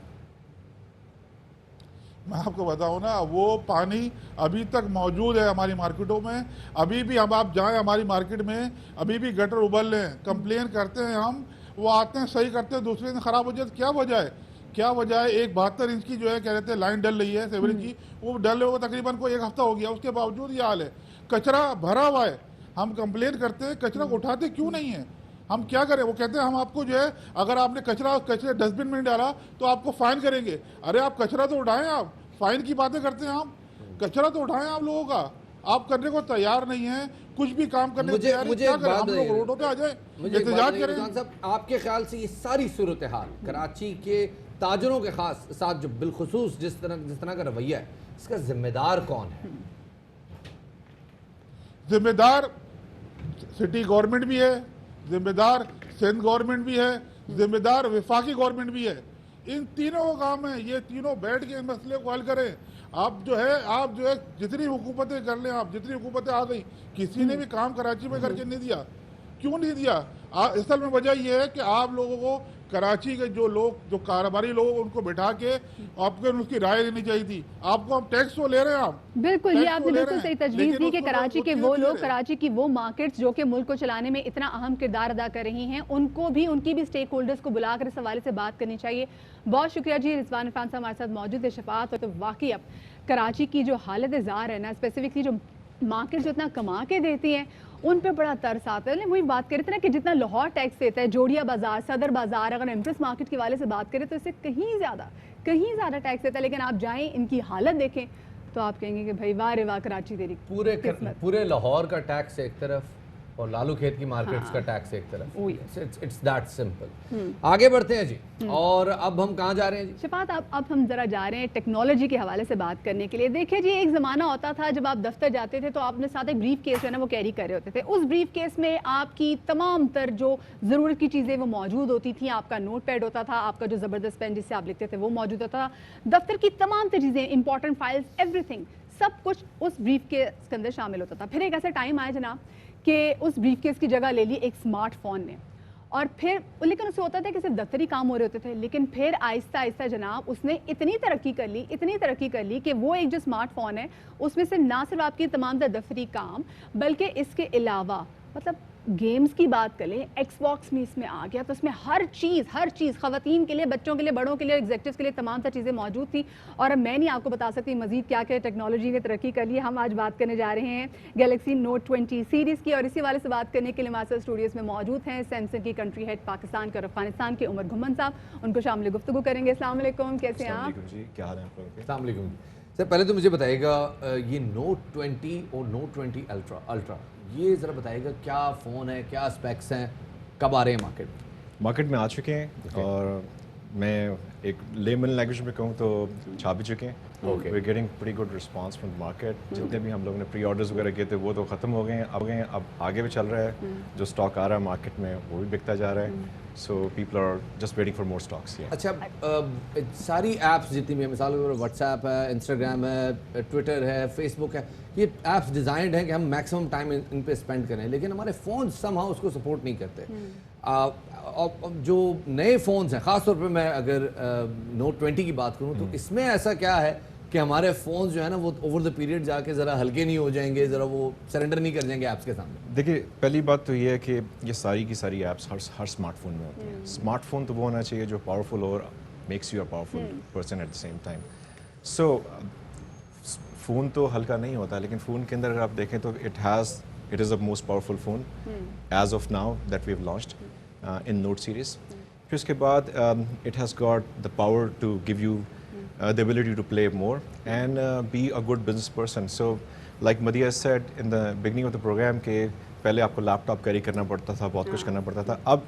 [SPEAKER 18] मैं आपको बताऊं ना, वो पानी अभी तक मौजूद है हमारी मार्केटों में। अभी भी हम आप जाएं हमारी मार्केट में, अभी भी गटर उबल रहे हैं। कंप्लेन करते हैं हम, वो आते हैं सही करते हैं, दूसरे दिन खराब हो जाए। क्या वजह है? क्या वजह है? एक 72 इंच की जो है कह रहे थे लाइन डल रही है सेवरेज की, वो डल हुए तकरीबन को 1 हफ्ता हो गया, उसके बावजूद ये हाल है। कचरा भरा हुआ है, हम कंप्लेन करते हैं, कचरा उठाते क्यों नहीं है? हम क्या करें? वो कहते हैं हम आपको जो है अगर आपने कचरे डस्टबिन में डाला तो आपको फाइन करेंगे। अरे आप कचरा तो उठाएं, आप फाइन की बातें करते हैं। आप कचरा तो उठाएं आप लोगों का, आप करने को तैयार नहीं है, कुछ भी काम करने को तैयार नहीं। क्या करें? हम लोग रोडों पे आ जाए, एहतजाज करें?
[SPEAKER 2] साहब, आपके ख्याल से ये सारी सूरत हाल कराची के ताजरों के खास साथ जो बिलखुसूस जिस तरह का रवैया है, इसका जिम्मेदार कौन है?
[SPEAKER 18] जिम्मेदार सिटी गवर्नमेंट भी है, जिम्मेदार सिंध गवर्नमेंट भी है, जिम्मेदार वफाकी गवर्नमेंट भी है। इन तीनों का काम है, ये तीनों बैठ के इन मसले को हल करें। आप जो है जितनी हुकूमतें कर लें, आप जितनी हुकूमतें आ गई, किसी ने भी काम कराची में करके नहीं दिया। क्यों नहीं दिया? असल में वजह यह है कि आप लोगों को कराची के जो लोग, जो कारोबारी लोग, उनको बैठा के आपको उनकी राय लेनी चाहिए थी। आपको हम टैक्स तो ले रहे हैं आप,
[SPEAKER 1] बिल्कुल, ये आपने बिल्कुल सही तजवीज़ दी कि कराची के वो लोग, कराची की वो मार्केट्स जो कि मुल्क को चलाने में इतना अहम किरदार अदा कर रही हैं, उनको भी, उनकी भी स्टेक होल्डर्स को बुलाकर इस हवाले से बात करनी चाहिए। बहुत शुक्रिया जी, रिजवान इरफान साहब हमारे साथ मौजूद है। शफात, तो वाकई अब कराची की जो हालत ज़ार है ना, स्पेसिफिकली जो मार्केट जो इतना कमा के देती हैं, उन पे बड़ा तरस आता है। वही बात करें थे ना कि जितना लाहौर टैक्स देता है, जोड़िया बाजार, सदर बाजार, अगर एम्प्रेस मार्केट के वाले से बात करें तो इससे कहीं ज़्यादा टैक्स देता है। लेकिन आप जाएं, इनकी हालत देखें तो आप कहेंगे कि भाई वाह रे वाह, कराची तेरी
[SPEAKER 2] पूरे लाहौर का टैक्स एक तरफ और लालू खेत की मार्केट्स का टैक्स एक तरफ। It's that simple. आगे बढ़ते हैं जी, और अब हम कहाँ जा रहे हैं जी?
[SPEAKER 1] शफात, अब हम जरा जा रहे हैं टेक्नोलॉजी के हवाले से बात करने के लिए। देखिए जी, एक ज़माना होता था जब आप दफ्तर जाते थे तो आपने साथ एक ब्रीफ केस है ना वो कैरी कर रहे होते थे। उस ब्रीफ केस में आपकी तमाम तर जो ज़रूरत की चीज़ें वो मौजूद होती थी। आपका नोट पैड होता था, आपका जो ज़बरदस्त पेन जिससे आप लिखते थे वो मौजूद होता था, दफ्तर की तमाम चीज़ें, इंपॉर्टेंट फाइल्स, एवरीथिंग, सब कुछ उस ब्रीफ केस के अंदर शामिल होता था। फिर एक ऐसा टाइम आया जनाब कि उस ब्रीफ केस की जगह ले ली एक स्मार्टफोन ने, और फिर लेकिन उससे होता था कि सिर्फ दफ्तरी काम हो रहे होते थे। लेकिन फिर आहिस्ता आहिस्ता जनाब उसने इतनी तरक्की कर ली कि वो एक जो स्मार्टफोन है उसमें से ना सिर्फ आपकी तमाम दफ्तरी काम, बल्कि इसके अलावा मतलब गेम्स की बात करें, एक्सबॉक्स में इसमें आ गया, तो इसमें हर चीज़ ख़वातीन के लिए, बच्चों के लिए, बड़ों के लिए, एग्जेक्टिव्स के लिए तमाम तरह चीज़ें मौजूद थी। और अब मैं नहीं आपको बता सकती मज़ीद क्या क्या टेक्नोलॉजी ने तरक्की कर ली। हम आज बात करने जा रहे हैं गैलेक्सी नोट 20 सीरीज़ की, और इसी वाले से बात करने के लिए हमारे साथ स्टूडियोज़ में मौजूद हैं सैमसंग की कंट्री हेड पाकिस्तान के और अफगानिस्तान के उमर घुम्मन साहब। उनको शामिल गुफ्तगू करेंगे। अस्सलाम वालेकुम, कैसे हैं आप?
[SPEAKER 2] क्या हाल है आपके? अस्सलाम वालेकुम सर, पहले तो मुझे बताइएगा ये नोट 20 और नोट 20 अल्ट्रा ये ज़रा बताइएगा क्या फ़ोन है, क्या स्पेक्स हैं, कब आ रहे हैं मार्केट में आ चुके हैं और
[SPEAKER 19] میں ایک لیمن لینگویج میں کہوں تو چھاپ بھی چکے ہیں.
[SPEAKER 2] Okay.
[SPEAKER 19] We're getting pretty good response from the market. جتنے بھی ہم لوگوں نے پری آرڈرز وغیرہ کیے تھے وہ تو ختم ہو گئے ہیں, اب آگے بھی چل رہا ہے. جو اسٹاک آ رہا ہے مارکیٹ میں وہ بھی بکتا جا رہا ہے. So people are just waiting for more stocks.
[SPEAKER 2] اچھا, ساری ایپس جتنی بھی ہیں, مثال کے طور پر واٹس ایپ ہے, انسٹاگرام ہے, ٹویٹر ہے, فیس بک ہے, یہ ایپس ڈیزائنڈ ہیں کہ ہم میکسیمم ٹائم ان پہ اسپینڈ کریں, لیکن ہمارے فون سم ہاؤ اس کو سپورٹ نہیں کرتے. جو نئے فونز ہیں, خاص طور پہ میں اگر نوٹ 20 کی بات کروں تو اس میں ایسا کیا ہے کہ ہمارے فونز جو ہے نا وہ اوور دا پیریڈ جا کے ذرا ہلکے نہیں ہو جائیں گے, ذرا وہ سرنڈر نہیں کر جائیں گے ایپس کے سامنے؟
[SPEAKER 19] دیکھیے, پہلی بات تو یہ ہے کہ یہ ساری کی ساری ایپس ہر اسمارٹ فون میں ہوتی ہیں. اسمارٹ فون تو وہ ہونا چاہیے جو پاورفل اور makes you a powerful person at the same time. So phone تو ہلکا نہیں ہوتا, لیکن فون کے اندر اگر آپ دیکھیں تو it is a most powerful phone as of now that we have launched in note series. پھر اس کے بعد it has got the power to give you the ability to play more and be a good business person. So like Madhya said in the beginning of the program کہ پہلے آپ کو لیپ top carry کرنا پڑتا تھا, بہت کچھ کرنا پڑتا تھا, اب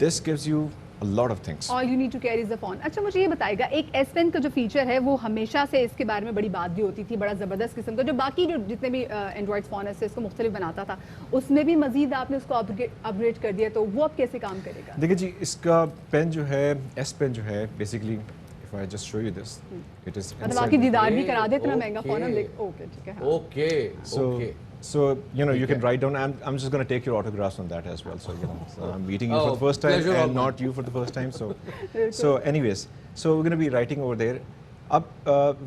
[SPEAKER 19] this gives you a lot of things.
[SPEAKER 1] All you need to carry is the phone. اچھا مجھے یہ بتائے گا, ایک ایس پین کا جو فیچر ہے وہ ہمیشہ سے اس کے بارے میں بڑی بات بھی ہوتی تھی, بڑا زبردست قسم کا, جو باقی جو جتنے بھی اینڈرائڈ فون ہے اس کو مختلف بناتا تھا, اس میں بھی مزید آپ نے اس کو اپ گریڈ کر دیا, تو وہ اب کیسے کام کرے گا؟
[SPEAKER 19] دیکھیں جی, اس کا پین جو ہے, ایس پین جو ہے, basically if I just show you this, it is
[SPEAKER 1] مطلب آپ کی دیدار بھی کرا دے, اتنا مہنگا فون ہم دیکھ. اوکے ٹھیک ہے.
[SPEAKER 19] So you know you can write down. I'm just going to take your autographs on that as well. So you know, so I'm meeting you for the first time and not you for the first time. So anyways, so we're going to be writing over there.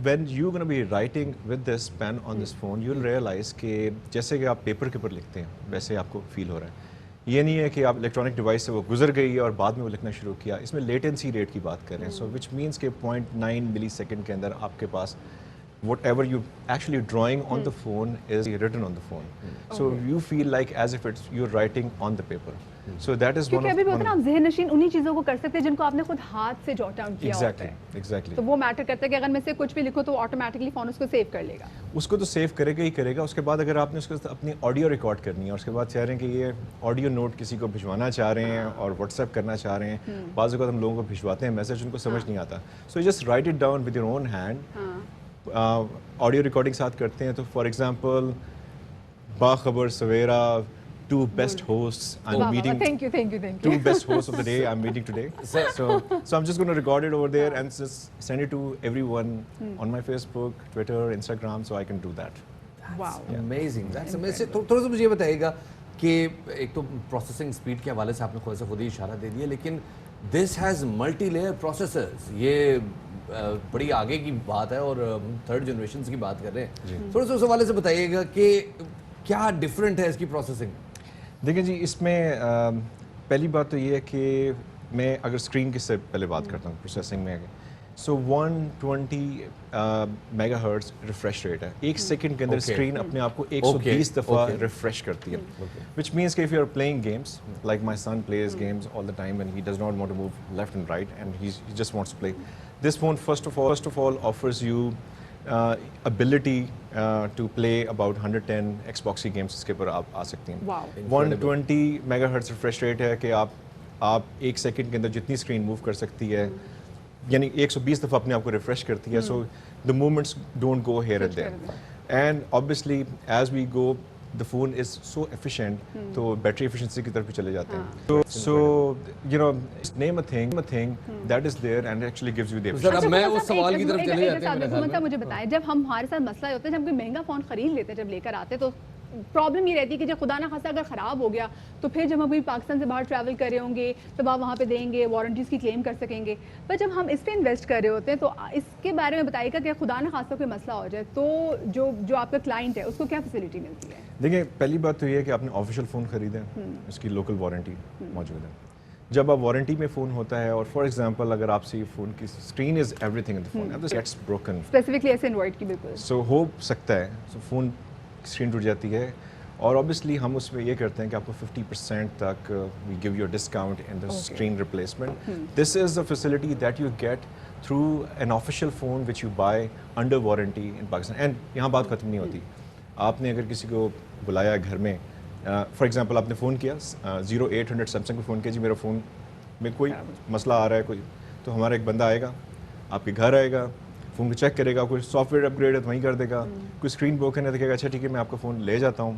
[SPEAKER 19] When you're going to be writing with this pen on this phone, you'll realize کہ جیسے کہ آپ paper کے اوپر لکھتے ہیں ویسے آپ کو فیل ہو رہا ہے. یہ نہیں ہے کہ آپ الیکٹرانک ڈیوائس سے وہ گزر گئی اور بعد میں وہ لکھنا شروع کیا. اس میں لیٹنسی ریٹ کی بات کر رہے ہیں. سو وچ مینس کہ 0.9 ملی سیکنڈ کے اندر آپ کے پاس whatever you actually drawing on the phone is written on the phone. So you feel like as if you're writing on the paper. So that is one of.
[SPEAKER 1] کیونکہ ابھی بولتے ہیں آپ ذہن نشین انہی چیزوں کو کر سکتے ہیں جن کو آپ نے خود ہاتھ سے جوٹ ڈاؤن کیا ہوتا ہے.
[SPEAKER 19] Exactly.
[SPEAKER 1] تو وہ میٹر کرتا ہے کہ اگر میں سے کچھ بھی لکھوں تو آٹومیٹکلی فون اس کو سیو کر لے گا.
[SPEAKER 19] اس کو تو سیو کرے گا ہی کرے گا. اس کے بعد اگر آپ نے اس کو اپنی آڈیو ریکارڈ کرنی ہے اور اس کے بعد چاہ رہے ہیں کہ یہ آڈیو نوٹ کسی کو بھجوانا چاہ رہے ہیں اور واٹس ایپ کرنا چاہ رہے ہیں, بعض اوقات ہم لوگوں کو بھجواتے ہیں میسج, ان کو سمجھ نہیں آتا. So just right it down with your own hand. Audio recording ساتھ کرتے ہیں تو فار ایگزامپل باخبر سویرا, two best hosts I'm meeting.
[SPEAKER 1] Thank you.
[SPEAKER 19] Two best hosts of the day I'm meeting today. So I'm just going to record it over there and just send it to everyone on my Facebook, Twitter, Instagram, so I can do that.
[SPEAKER 1] Wow.
[SPEAKER 2] Amazing. That's amazing. تھوڑا سا مجھے یہ بتائیے گا کہ ایک تو processing speed کے حوالے سے آپ نے خود ہی اشارہ دے دیا, لیکن this has multi-layer processors. یہ بڑی آگے کی بات ہے اور تھرڈ جنریشنز کی بات کر رہے ہیں. تھوڑا سا اس حوالے سے بتائیے گا کہ کیا ڈفرینٹ ہے اس کی پروسیسنگ؟
[SPEAKER 19] دیکھیں جی, اس میں پہلی بات تو یہ ہے کہ میں اگر اسکرین کی سے پہلے بات کرتا ہوں پروسیسنگ میں, سو 120 میگا ہرٹز ریفریش ریٹ ہے. ایک سیکنڈ کے اندر اسکرین اپنے آپ کو 120 دفعہ ریفریش کرتی ہے, وچ مینس کہ if you are playing games, like my son plays games all the time and he does not want to move left and right and he just wants to play. This phone first of all offers you ability to play about 110 Xbox games اس کے اوپر آپ آ سکتے ہیں. 120 mega hertz refresh rate ہے کہ آپ ایک سیکنڈ کے اندر جتنی اسکرین موو کر سکتی ہے, یعنی 120 دفعہ اپنے آپ کو ریفریش کرتی ہے. سو the movements don't go here and there. And obviously as we go the phone is so efficient, تو بیٹری ایفیشنسی کی طرف بھی چلے جاتے ہیں. So you know, name a thing that is there and actually gives you the efficiency.
[SPEAKER 2] میں اس سوال کی طرف چلے جاتے ہیں.
[SPEAKER 1] مجھے بتائیں, جب ہمارے ساتھ مسئلہ ہوتا ہے, جب ہم کوئی مہنگا فون خرید لیتے ہیں, جب لے کر آتے تو پرابلم یہ رہتی ہے کہ جب خدا نہ خاصا اگر خراب ہو گیا تو پھر جب ہم ابھی پاکستان سے باہر ٹریول کر رہے ہوں گے تو آپ وہاں پہ دیں گے, وارنٹیز کی کلیم کر سکیں گے. پر جب ہم اس پہ انویسٹ کر رہے ہوتے ہیں تو اس کے بارے میں بتائیے گا کہ خدا نہ خاصا کوئی مسئلہ ہو جائے تو جو آپ کا کلائنٹ ہے اس کو کیا فیسلٹی ملتی ہے؟
[SPEAKER 19] دیکھیں, پہلی بات تو یہ ہے کہ آپ نے آفیشیل فون خریدیں, اس کی لوکل وارنٹی موجود ہے. جب آپ وارنٹی میں فون ہوتا ہے اور فار ایگزامپل اگر آپ سے یہ فون کی screen is every thing in the phone Gates broken,
[SPEAKER 1] specifically ایسے اینڈرائڈ کی بالکل,
[SPEAKER 19] سو ہو سکتا ہے سو فون اسکرین ٹوٹ جاتی ہے, اور اوبیسلی ہم اس میں یہ کرتے ہیں کہ آپ کو 50% تک we give you discount in the screen replacement. This is a facility that you get through an official phone which you buy under warranty in Pakistan. And یہاں بات ختم نہیں ہوتی. آپ نے اگر کسی کو بلایا گھر میں, فار ایگزامپل آپ نے فون کیا 0800 سیمسنگ کو فون کیا, جی میرا فون میں کوئی مسئلہ آ رہا ہے, کوئی تو ہمارا ایک بندہ آئے گا آپ کے گھر آئے گا, فون کو چیک کرے گا, کوئی سافٹ ویئر اپ گریڈ ہے تو وہیں کر دے گا, کوئی اسکرین بروکن ہے تو کہے گا اچھا ٹھیک ہے میں آپ کا فون لے جاتا ہوں,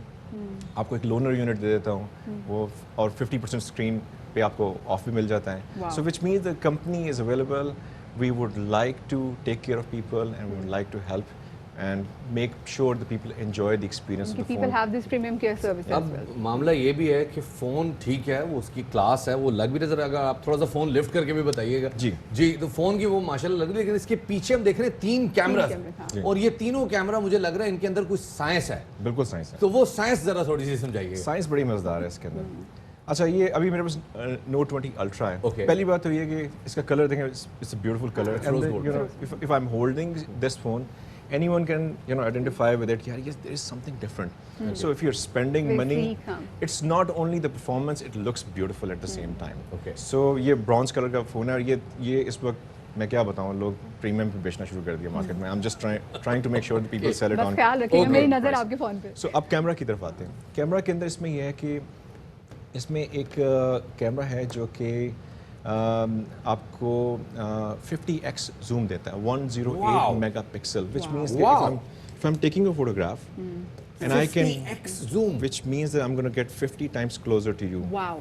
[SPEAKER 19] آپ کو ایک لونر یونٹ دے دیتا ہوں وہ, اور 50% اسکرین پہ آپ کو آف بھی مل جاتا ہے. So which means the company is available. We would like to take care of people and we would like to help and make sure the people enjoy the experience of the
[SPEAKER 1] people
[SPEAKER 19] phone.
[SPEAKER 1] have this premium care service as well.
[SPEAKER 2] اب معاملہ یہ بھی ہے کہ phone ٹھیک ہے, وہ اس کی کلاس ہے, وہ لگ بھی نظر, اگر آپ تھوڑا سا فون لفٹ کر کے بھی بتائیے گا. جی تو فون کی وہ ماشاءاللہ لگ رہی ہے, لیکن اس کے پیچھے ہم دیکھ رہے ہیں 3 کیمراز, اور یہ تینوں کیمرہ مجھے لگ رہا ہے ان کے اندر کوئی سائنس ہے.
[SPEAKER 19] بالکل سائنس ہے.
[SPEAKER 2] تو وہ سائنس ذرا تھوڑی سی سمجھائیے.
[SPEAKER 19] سائنس بڑی مزیدار ہے اس کے اندر. اچھا یہ ابھی میرے پاس نوٹ 20 الٹرا ہے. پہلی بات تو یہ کہ اس کا کلر دیکھیں, it's a beautiful colour. If I am holding this phone, anyone can identify with it. Yes, there is something different. So if you're spending money, it's not only the performance, it looks beautiful at the same time. Okay. So یہ bronze color کا phone ہے, اور یہ اس وقت میں کیا بتاؤں, لوگ پریمیم پہ بیچنا شروع کر دیا مارکیٹ میں. I'm just trying to make sure that people sell it on.
[SPEAKER 1] بس خیال رکھیے میری نظر آپ کے فون پہ.
[SPEAKER 19] So اب کیمرہ کی طرف آتے ہیں. کیمرہ کے اندر اس میں یہ ہے کہ اس میں ایک کیمرہ ہے جو کہ آپ کو 50x زوم دیتا ہے, 108 mega pixel, which means if I'm taking a photograph and I can
[SPEAKER 2] 50x zoom,
[SPEAKER 19] which means that I'm going to get 50 times closer to you.
[SPEAKER 1] Wow.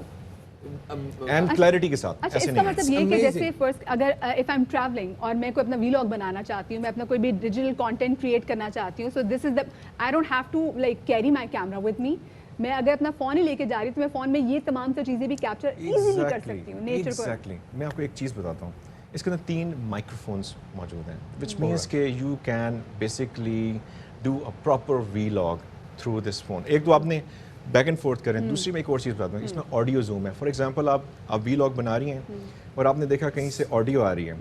[SPEAKER 19] And clarity کے ساتھ.
[SPEAKER 1] اچھا, اس کا مطلب یہ کہ جیسے فرسٹ اگر if I'm traveling اور میں کوئی اپنا ویلاگ بنانا چاہتی ہوں, میں اپنا کوئی بھی ڈیجیٹل کانٹینٹ کریٹ کرنا چاہتی ہوں, so this is the I don't have to like carry my camera with me. میں اگر اپنا فون ہی لے کے جا رہی ہوں تو میں فون میں یہ تمام سا چیزیں بھی کیپچر ایزیلی کر سکتی ہوں نیچر کو.
[SPEAKER 19] ایگزیکٹلی. میں آپ کو ایک چیز بتاتا ہوں, اس کے اندر 3 مائکرو فونس موجود ہیں, وچ مینس کہ you can basically do a proper vlog through this phone. ایک تو آپ نے بیک اینڈ فورتھ کریں, دوسری میں ایک اور چیز بتاتا ہوں, اس میں آڈیو زوم ہے. فار ایگزامپل آپ ویلاگ بنا رہی ہیں اور آپ نے دیکھا کہیں سے آڈیو آ رہی ہے,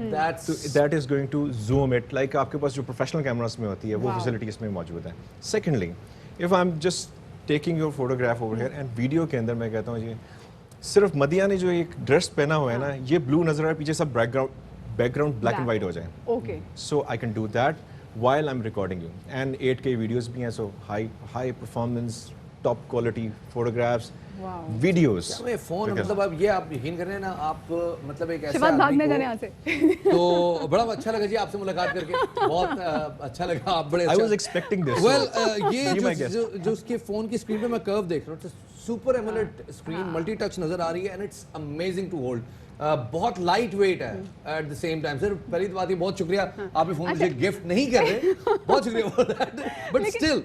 [SPEAKER 19] تو that is going to zoom it, like آپ کے پاس جو پروفیشنل کیمراز میں ہوتی ہے وہ فیسلٹی اس میں موجود ہے. Secondly, if I am just taking your photograph over here, and video کے اندر میں کہتا ہوں یہ صرف مدیہ نے جو ایک ڈریس پہنا ہوا ہے نا, یہ بلو نظر آئے, پیچھے سب background black and white ہو جائے.
[SPEAKER 1] Okay.
[SPEAKER 19] So I can do that while I'm recording you, and 8K videos بھی ہیں, so high performance, top quality photographs, videos.
[SPEAKER 2] Phone مطلب اب یہ آپ یقین کر رہے ہیں نا, آپ مطلب ایک ایسا
[SPEAKER 1] بھاگنے جانے یہاں سے,
[SPEAKER 2] تو بڑا اچھا لگا جی آپ سے ملاقات کر کے, بہت اچھا لگا. آپ بڑے
[SPEAKER 19] I was expecting this.
[SPEAKER 2] well یہ جو اس کے فون کی اسکرین پہ میں کرو دیکھ رہا ہوں, super AMOLED screen, multi touch نظر آ رہی ہے, and it's amazing to hold. بہت لائٹ ویٹ ہے at the same time. Sir پہلی بات یہ بہت شکریہ, آپ یہ فون مجھے گفٹ نہیں کر رہے, بہت شکریہ, بٹ اسٹل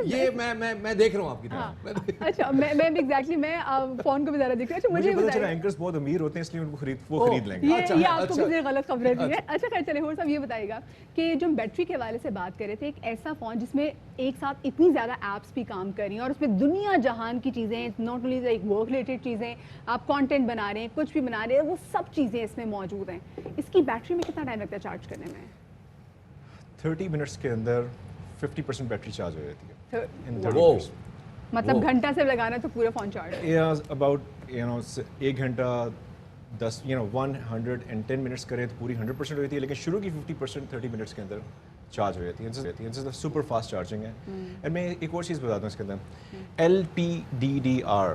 [SPEAKER 2] یہ میں دیکھ رہا ہوں آپ کی طرح.
[SPEAKER 1] اچھا میں ایگزیکٹلی میں فون کو بھی زیادہ دیکھ رہی ہوں. مجھے
[SPEAKER 19] پتہ چلا اینکرز بہت امیر ہوتے ہیں, اس لیے ان کو خرید لیں گے.
[SPEAKER 1] یہ آپ کو کسی نے غلط خبریں دی ہیں. اچھا خیر چلیں, اور صاحب یہ بتائیے گا کہ جو بیٹری کے حوالے سے بات کر رہے تھے, ایک ایسا فون جس میں ایک ساتھ اتنی زیادہ ایپس بھی کام کر رہی ہیں, اور اس میں دنیا جہان کی چیزیں, not only like work related چیزیں, آپ کانٹینٹ بنا رہے ہیں, کچھ بھی بنا رہے ہیں, وہ سب چیزیں اس میں موجود ہیں. اس کی بیٹری میں کتنا ٹائم لگتا ہے چارج کرنے میں؟
[SPEAKER 19] 30 منٹس کے اندر 50% بیٹری چارج ہو جاتی ہے.
[SPEAKER 1] مطلب گھنٹہ سے لگانا تو پورا فون چارج ہے.
[SPEAKER 19] اباؤٹ 1 گھنٹہ 110 منٹس کریں تو پوری 100% ہو جاتی ہے, لیکن شروع کی 50% 30 منٹس کے اندر چارج ہو جاتی ہے. سپر فاسٹ چارجنگ ہے. اینڈ میں ایک اور چیز بتا دوں اس کے اندر, LPDDR,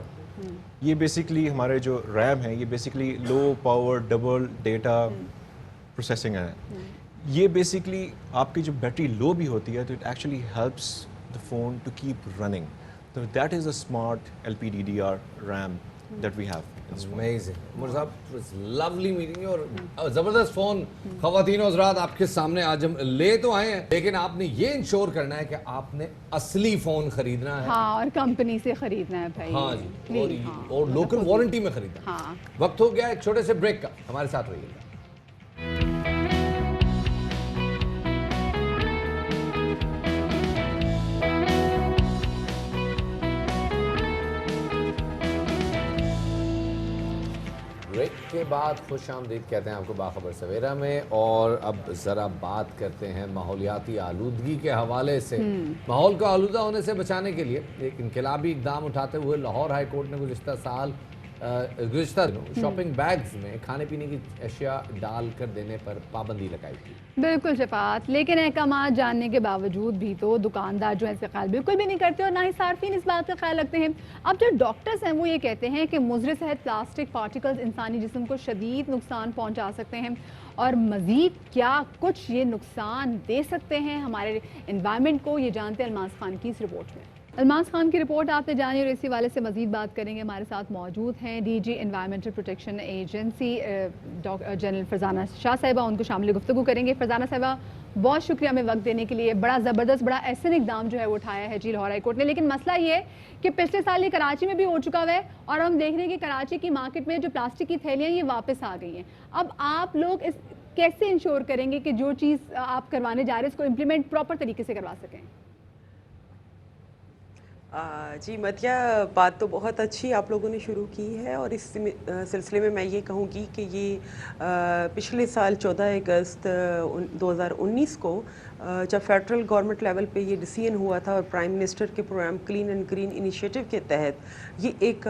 [SPEAKER 19] یہ بیسکلی ہمارے جو ریم ہے, یہ بیسکلی لو پاور ڈبل ڈیٹا پروسیسنگ ہے. یہ بیسکلی آپ کی جو بیٹری لو بھی ہوتی ہے تو it actually helps the phone to keep running. تو that is a smart LPDDR RAM that we have.
[SPEAKER 2] Amazing. Umar sahib, it was lovely meeting you, اور زبردست فون. خواتین و حضرات, آپ کے سامنے آج ہم لے تو آئے ہیں, لیکن آپ نے یہ انشور کرنا ہے کہ آپ نے اصلی فون خریدنا ہے.
[SPEAKER 1] ہاں, اور کمپنی سے خریدنا ہے بھائی.
[SPEAKER 2] ہاں جی, اور لوکل وارنٹی میں خریدنا.
[SPEAKER 1] ہاں.
[SPEAKER 2] وقت ہو گیا ایک چھوٹے سے بریک کا, ہمارے ساتھ رہیے گا. بریک کے بعد خوش آمدید کہتے ہیں آپ کو باخبر سویرا میں. اور اب ذرا بات کرتے ہیں ماحولیاتی آلودگی کے حوالے سے. ماحول کو آلودہ ہونے سے بچانے کے لیے ایک انقلابی اقدام اٹھاتے ہوئے لاہور ہائی کورٹ نے گزشتہ سال गुज़िश्ता दिनों शॉपिंग बैग्स में खाने पीने की अशिया डाल कर देने पर पाबंदी लगाई थी।
[SPEAKER 1] बिल्कुल शफात, लेकिन अहकामात जानने के बावजूद भी तो दुकानदार जो है इसका ख्याल बिल्कुल भी नहीं करते और ना ही सार्फिन इस बात का ख्याल रखते हैं। अब जो डॉक्टर्स हैं वो ये कहते हैं कि मुज़र सेहत प्लास्टिक पार्टिकल्स इंसानी जिस्म को शदीद नुकसान पहुंचा सकते हैं और मज़ीद क्या कुछ ये नुकसान दे सकते हैं हमारे एनवायरनमेंट को, ये जानते हैं अलमास खान की इस रिपोर्ट में। अलमास खान की रिपोर्ट आपने जानी और इसी वाले से मज़ीद बात करेंगे। हमारे साथ मौजूद हैं DG environmental protection agency general Farzana Shah साहिबा, उनको शामिल गुफ्तगू करेंगे। फरजाना साहिबा, बहुत शुक्रिया हमें वक्त देने के लिए। बड़ा ज़बरदस्त, बड़ा ऐसा इकदाम जो है वो उठाया है जी लाहौर हाई कोर्ट ने, लेकिन मसला ये है कि पिछले साल ये कराची में भी हो चुका हुआ है और हम देख रहे हैं कि कराची की मार्केट में जो प्लास्टिक की थैलियाँ ये वापस आ गई हैं। अब आप लोग इस कैसे इंश्योर करेंगे कि जो चीज़ आप करवाने जा रहे हैं इसको इम्प्लीमेंट प्रॉपर तरीके से करवा सकें?
[SPEAKER 20] जी मतिया, बात तो बहुत अच्छी आप लोगों ने शुरू की है और इस सिलसिले में मैं ये कहूँगी कि ये पिछले साल 14 अगस्त 2019 को जब फेडरल गवर्नमेंट लेवल पे ये डिसीजन हुआ था और प्राइम मिनिस्टर के programme clean and green initiative के तहत ये एक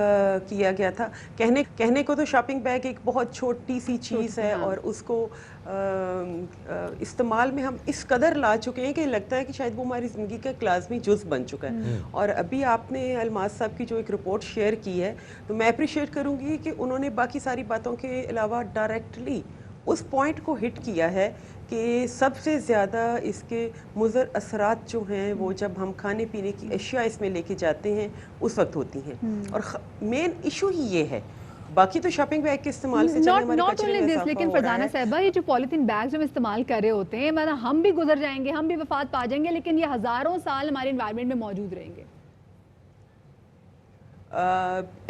[SPEAKER 20] किया गया था। कहने को तो शॉपिंग बैग एक बहुत छोटी सी चीज़ है और उसको इस्तेमाल में हम इस कदर ला चुके हैं कि लगता है कि शायद वो हमारी ज़िंदगी का एक लाजमी जुज़ बन चुका है। और अभी आपने अलमास साहब की जो एक रिपोर्ट शेयर की है तो मैं अप्रिशिएट करूँगी कि उन्होंने बाकी सारी बातों के अलावा डायरेक्टली उस पॉइंट को हिट किया है कि सबसे ज़्यादा इसके मुज़र असरात जो हैं वो जब हम खाने पीने की अशिया इसमें लेके जाते हैं उस वक्त होती हैं और मेन इशू ही ये है। बाकी तो शॉपिंग बैग के इस्तेमाल से
[SPEAKER 1] नॉट ओनली दिस, लेकिन फरजाना साहिबा ये जो पॉलीथीन बैग्स हम इस्तेमाल कर रहे होते हैं मतलब हम भी गुजर जाएंगे, हम भी वफात पा जाएंगे, लेकिन ये हज़ारों साल हमारे एनवायरनमेंट में मौजूद रहेंगे।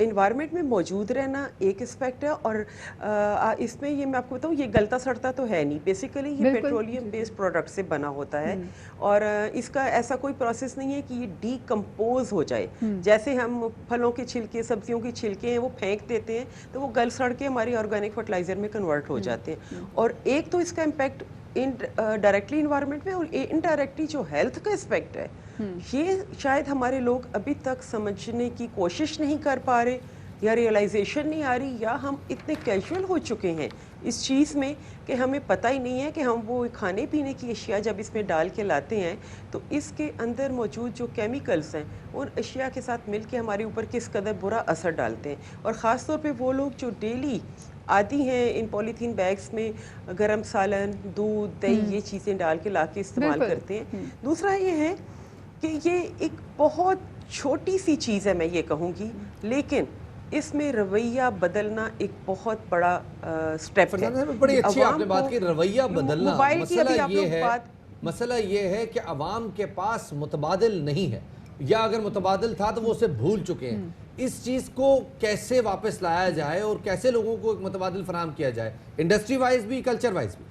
[SPEAKER 20] एनवायरनमेंट में मौजूद रहना एक एस्पेक्ट है और इसमें ये मैं आपको बताऊँ ये गलता सड़ता तो है नहीं, बेसिकली ये पेट्रोलियम बेस्ड प्रोडक्ट से बना होता है और इसका ऐसा कोई प्रोसेस नहीं है कि ये डीकम्पोज हो जाए। जैसे हम फलों के छिलके, सब्जियों के छिलके हैं वो फेंक देते हैं तो वो गल सड़ के हमारी ऑर्गेनिक फर्टिलाइजर में कन्वर्ट हो जाते हैं और एक तो इसका इम्पैक्ट डायरेक्टली इन्वायरमेंट में और इनडायरेक्टली जो हेल्थ का एस्पेक्ट है ये शायद हमारे लोग अभी तक समझने की कोशिश नहीं कर पा रहे या रियलाइजेशन नहीं आ रही या हम इतने कैजुअल हो चुके हैं इस चीज़ में कि हमें पता ही नहीं है कि हम वो खाने पीने की अशिया जब इसमें डाल के लाते हैं तो इसके अंदर मौजूद जो केमिकल्स हैं उन अशिया के साथ मिल के हमारे ऊपर किस कदर बुरा असर डालते हैं और ख़ास तौर पे वो लोग जो डेली आती हैं इन पॉलीथीन बैग्स में गरम सालन, दूध, दही ये चीज़ें डाल के ला के इस्तेमाल करते हैं। दूसरा ये है कि ये एक बहुत छोटी सी चीज़ है मैं ये कहूँगी, लेकिन इसमें रवैया बदलना एक बहुत बड़ा स्टेप है।
[SPEAKER 2] बड़ी अच्छी आपने बात की, रवैया बदलना। मसला ये है कि अवाम के पास मुतबादिल नहीं है या अगर मुतबादिल था तो वो उसे भूल चुके हैं। इस चीज़ को कैसे वापस लाया जाए और कैसे लोगों को एक मुतबादिल फराहम किया जाए, इंडस्ट्री वाइज भी कल्चर वाइज भी?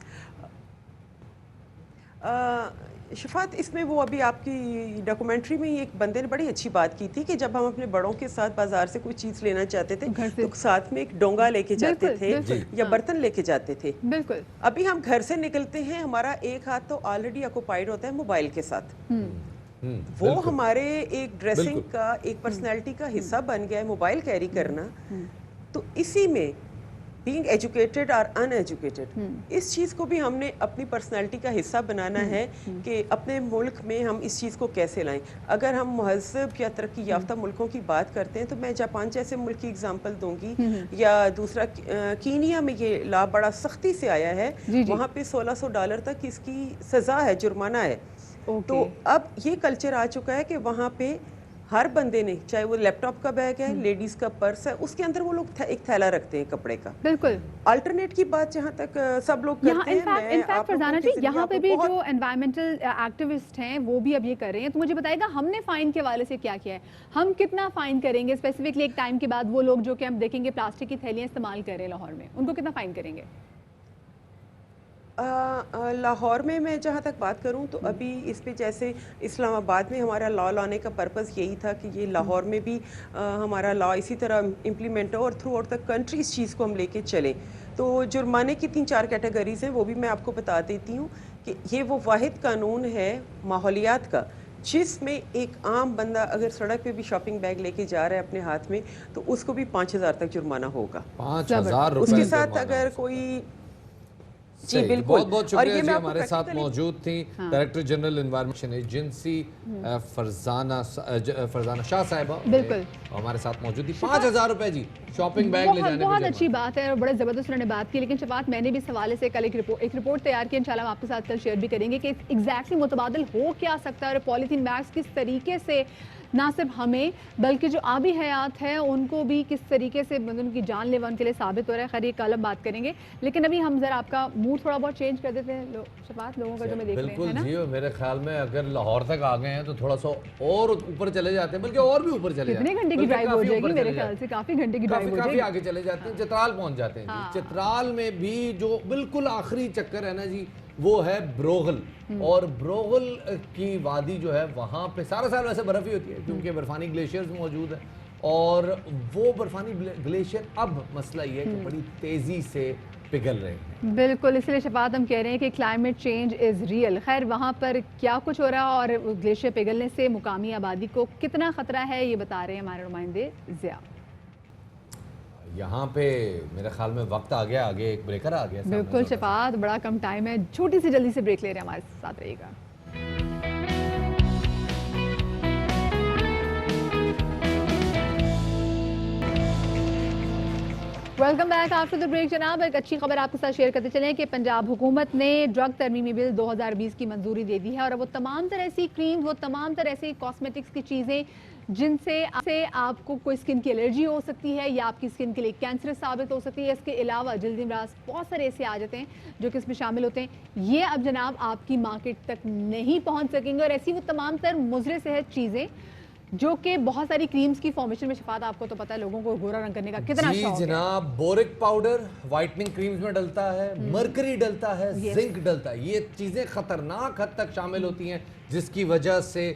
[SPEAKER 20] शफात, इसमें वो अभी आपकी डॉक्यूमेंट्री में एक बंदे ने बड़ी अच्छी बात की थी कि जब हम अपने बड़ों के साथ बाजार से कोई चीज़ लेना चाहते थे तो साथ में एक डोंगा लेके जाते थे या बर्तन लेके जाते थे।
[SPEAKER 1] बिल्कुल।
[SPEAKER 20] अभी हम घर से निकलते हैं, हमारा एक हाथ तो ऑलरेडी ऑक्युपाइड होता है मोबाइल के साथ। वो हमारे एक ड्रेसिंग का, एक पर्सनैलिटी का हिस्सा बन गया है मोबाइल कैरी करना। तो इसी में बीइंग एजुकेटेड और अनएजुकेटेड इस चीज़ को भी हमने अपनी पर्सनैलिटी का हिस्सा बनाना है कि अपने मुल्क में हम इस चीज़ को कैसे लाएं। अगर हम महज़ब या तरक्की याफ्ता मुल्कों की बात करते हैं तो मैं जापान जैसे मुल्क की एग्जांपल दूंगी या दूसरा कीनिया में ये लॉ बड़ा सख्ती से आया है, वहाँ पे $1600 तक इसकी सज़ा है, जुर्माना है। तो अब ये कल्चर आ चुका है कि वहाँ पे हर बंदे ने, चाहे वो लैपटॉप का बैग है, लेडीज का पर्स है, उसके अंदर वो लोग एक थैला रखते हैं कपड़े का।
[SPEAKER 1] बिल्कुल।
[SPEAKER 20] अल्टरनेट की बात जहाँ तक सब लोग करते हैं।
[SPEAKER 1] इनफैक्ट फरजाना जी, यहाँ पे भी जो एनवायरमेंटल एक्टिविस्ट हैं वो भी अब ये कर रहे हैं, तो मुझे बताइएगा हमने फाइन के हवाले से क्या किया है, हम कितना फाइन करेंगे स्पेसिफिकली एक टाइम के बाद वो लोग जो कि हम देखेंगे प्लास्टिक की थैलियाँ इस्तेमाल कर रहे हैं लाहौर में, उनको कितना फाइन करेंगे?
[SPEAKER 20] लाहौर में मैं जहाँ तक बात करूँ तो अभी इस पे जैसे इस्लामाबाद में हमारा लॉ लाने का पर्पज़ यही था कि ये लाहौर में भी हमारा लॉ इसी तरह इम्प्लीमेंट हो और थ्रू आउट द कंट्री इस चीज़ को हम लेके चलें। तो जुर्माने की 3-4 कैटेगरीज हैं, वो भी मैं आपको बता देती हूँ कि ये वो वाहिद कानून है माहौलियात का जिस में एक आम बंदा अगर सड़क पे भी शॉपिंग बैग लेके जा रहा है अपने हाथ में तो उसको भी 5,000 तक जुर्माना होगा।
[SPEAKER 2] 5,000 रुपए
[SPEAKER 20] उसके साथ अगर कोई जी बिल्कुल।
[SPEAKER 2] बहुत बहुत शुक्रिया जी,
[SPEAKER 20] मैं आपको
[SPEAKER 2] हमारे साथ
[SPEAKER 20] practically-
[SPEAKER 2] मौजूद थी director general environment agency Farzana Shah साहिबा,
[SPEAKER 1] बिल्कुल
[SPEAKER 2] हमारे साथ मौजूद थी। 5,000 रुपए जी शॉपिंग बैग ले जाने
[SPEAKER 1] बहुत अच्छी बात है और बड़े ज़बरदस्त उन्होंने बात की। लेकिन शफात, मैंने भी इस हवाले से कल एक रिपोर्ट तैयार की, इंशाल्लाह हम आपके साथ कल शेयर भी करेंगे कि एग्जैक्टली मुतबादल हो क्या सकता है और पॉलीथीन बैग्स किस तरीके से ना सिर्फ हमें बल्कि जो आबी हयात है उनको भी किस तरीके से उनकी जानलेवा उनके लिए साबित हो रहा है। खैर ये कल हम बात करेंगे, लेकिन अभी हम जरा आपका मूड थोड़ा बहुत चेंज कर देते हैं शफात, लोगों का जो मैं देख रहे हैं ना।
[SPEAKER 2] जी, मेरे ख्याल में अगर लाहौर तक आ गए हैं तो थोड़ा सा और ऊपर चले जाते हैं, बल्कि और भी ऊपर चले जाते हैं।
[SPEAKER 1] कितने घंटे की ड्राइव हो जाएगी मेरे ख्याल से? काफी घंटे की ड्राइव हो जाएगी।
[SPEAKER 2] काफी आगे चले जाते हैं, चित्राल पहुंच जाते हैं जी। चित्राल में भी जो बिल्कुल आखिरी चक्कर है ना जी, वो है ब्रोगल। और ब्रोगल की वादी जो है वहाँ पे सारा साल वैसे बर्फ़ ही होती है क्योंकि बर्फानी ग्लेशियर्स मौजूद है, और वो बर्फानी ग्लेशियर अब मसला ये है कि बड़ी तेज़ी से पिघल रहे हैं।
[SPEAKER 1] बिल्कुल, इसलिए शफात हम कह रहे हैं कि क्लाइमेट चेंज इज़ रियल। खैर वहाँ पर क्या कुछ हो रहा है और ग्लेशियर पिघलने से मुकामी आबादी को कितना ख़तरा है, ये बता रहे हैं हमारे नुमाइंदे ज़िया।
[SPEAKER 2] यहाँ पे मेरे ख्याल में वक्त आ गया, आगे एक ब्रेकर आ गया।
[SPEAKER 1] बिल्कुल शफात, बड़ा कम टाइम है, छोटी सी जल्दी से ब्रेक ले रहे हैं, हमारे साथ रहिएगा। Welcome back after the break. जनाब, एक अच्छी खबर आपके साथ शेयर करते चलें कि पंजाब हुकूमत ने ड्रग तरमीमी बिल 2020 की मंजूरी दे दी है और अब वो तमाम तरह ऐसी क्रीम, वो तमाम तरह ऐसी कॉस्मेटिक्स की चीज़ें जिनसे आपको कोई स्किन की एलर्जी हो सकती है या आपकी स्किन के लिए कैंसर साबित हो सकती है, इसके अलावा जल्दी अमराज बहुत सारे ऐसे आ जाते हैं जो कि इसमें शामिल होते हैं, ये अब जनाब आपकी मार्केट तक नहीं पहुँच सकेंगे। और ऐसी वो तमाम तर मुज़र सेहत चीज़ें जो कि बहुत सारी क्रीम्स की फॉर्मेशन में शफात, आपको तो पता है लोगों को गोरा रंग करने का कितना
[SPEAKER 2] जी
[SPEAKER 1] शौक
[SPEAKER 2] जनाब, बोरिक पाउडर वाइटनिंग क्रीम्स में डलता है, मरकरी डलता है, जिंक डलता है, ये चीज़ें खतरनाक हद तक शामिल होती हैं जिसकी वजह से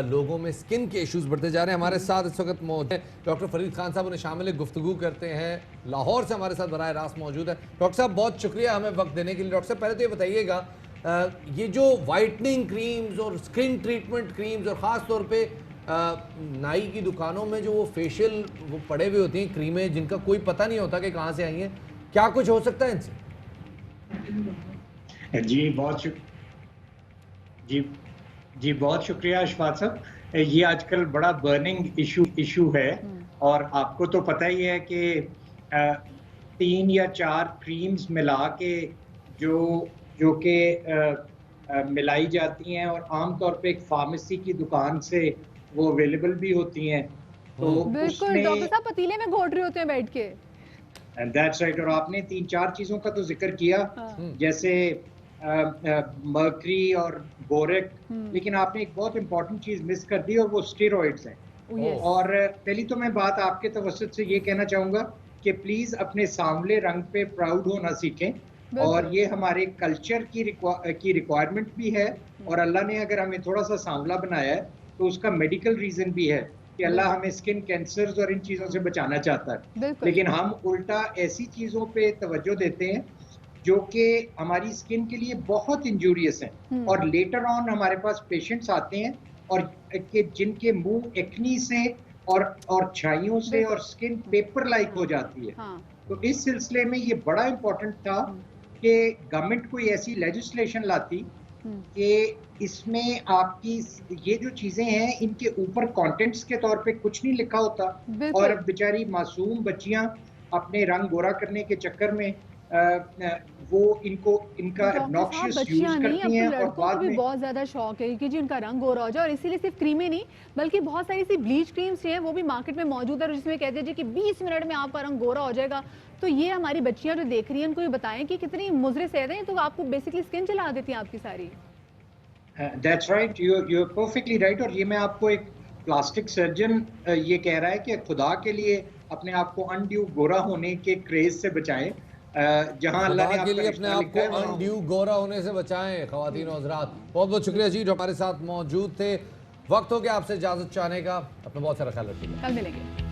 [SPEAKER 2] लोगों में स्किन के इश्यूज बढ़ते जा रहे हैं। हमारे साथ इस वक्त मौजूद है डॉक्टर फरीद खान साहब, उन्हें शामिल गुफ्तगू करते हैं, लाहौर से हमारे साथ बराह रास्त मौजूद है। डॉक्टर साहब बहुत शुक्रिया हमें वक्त देने के लिए। डॉक्टर साहब पहले तो ये बताइएगा, ये जो वाइटनिंग क्रीम्स और स्किन ट्रीटमेंट क्रीम्स और ख़ास तौर पर नाई की दुकानों में जो वो फेशियल वो पड़े हुए होती हैं क्रीमें जिनका कोई पता नहीं होता कि कहाँ से आई हैं, क्या कुछ हो सकता है इनसे?
[SPEAKER 21] जी बहुत शुक्रिया अशफाक साहब। ये आजकल बड़ा बर्निंग इशू है और आपको तो पता ही है कि 3 या 4 क्रीम्स मिला के जो कि मिलाई जाती हैं और आमतौर पे एक फार्मेसी की दुकान से वो अवेलेबल भी होती हैं। तो
[SPEAKER 1] बिल्कुल डॉक्टर साहब पतीले में घोट रहे होते हैं बैठ के।
[SPEAKER 21] That's right. और आपने 3-4 चीज़ों का तो जिक्र किया, जैसे मर्करी और बोरिक, लेकिन आपने एक बहुत इंपॉर्टेंट चीज़ मिस कर दी और वो स्टेरॉइड्स हैं। और पहली तो मैं बात आपके तवज्जुह से ये कहना चाहूँगा कि प्लीज़ अपने सांवले रंग पे प्राउड होना सीखें और ये हमारे कल्चर की रिक्वायरमेंट भी है और अल्लाह ने अगर हमें थोड़ा सा सांवला बनाया है तो उसका मेडिकल रीज़न भी है कि अल्लाह हमें स्किन कैंसर्स और इन चीज़ों से बचाना चाहता है। लेकिन हम उल्टा ऐसी चीज़ों पे तवज्जो देते हैं जो कि हमारी स्किन के लिए बहुत इंजूरियस हैं और लेटर ऑन हमारे पास पेशेंट्स आते हैं और कि जिनके मुंह एक्नी से और छाइयों से और स्किन पेपर लाइक हो जाती है। तो इस सिलसिले में ये बड़ा इम्पोर्टेंट था कि गवर्नमेंट कोई ऐसी लेजिस्लेशन लाती कि इसमें आपकी ये जो चीजें हैं इनके ऊपर कंटेंट्स के तौर पे कुछ नहीं लिखा होता और बेचारी मासूम बच्चियां अपने रंग गोरा करने के चक्कर में वो इनका ऑब्नॉक्शियस यूज करती हैं और बाद में
[SPEAKER 1] बहुत ज्यादा शौक है कि जी उनका रंग गोरा हो जाए। और इसीलिए सिर्फ क्रीमें नहीं बल्कि बहुत सारी सी ब्लीच क्रीम्स हैं वो भी मार्केट में मौजूद है जिसमें कहते हैं कि 20 मिनट में आपका रंग गोरा हो जाएगा। तो ये हमारी बच्चियां जो देख रही हैं उनको ये बताएं कि कितनी मुज़रे सेहत है, तो आपको बेसिकली स्किन जला देती हैं आपकी सारी।
[SPEAKER 21] That's right, you're perfectly right। और ये मैं आपको एक प्लास्टिक सर्जन ये कह रहा है कि खुदा के लिए अपने आप को अनड्यू गोरा होने के क्रेज से बचाएं, जहां अल्लाह ने
[SPEAKER 2] के लिए अपने आप को अनड्यू गोरा होने से बचाएं। ख़वातीन और हज़रात बहुत बहुत शुक्रिया जी जो हमारे साथ मौजूद थे। वक्त हो गया आपसे इजाज़त चाहने का, अपना बहुत सारा ख्याल रखिएगा,
[SPEAKER 1] कल मिलेंगे।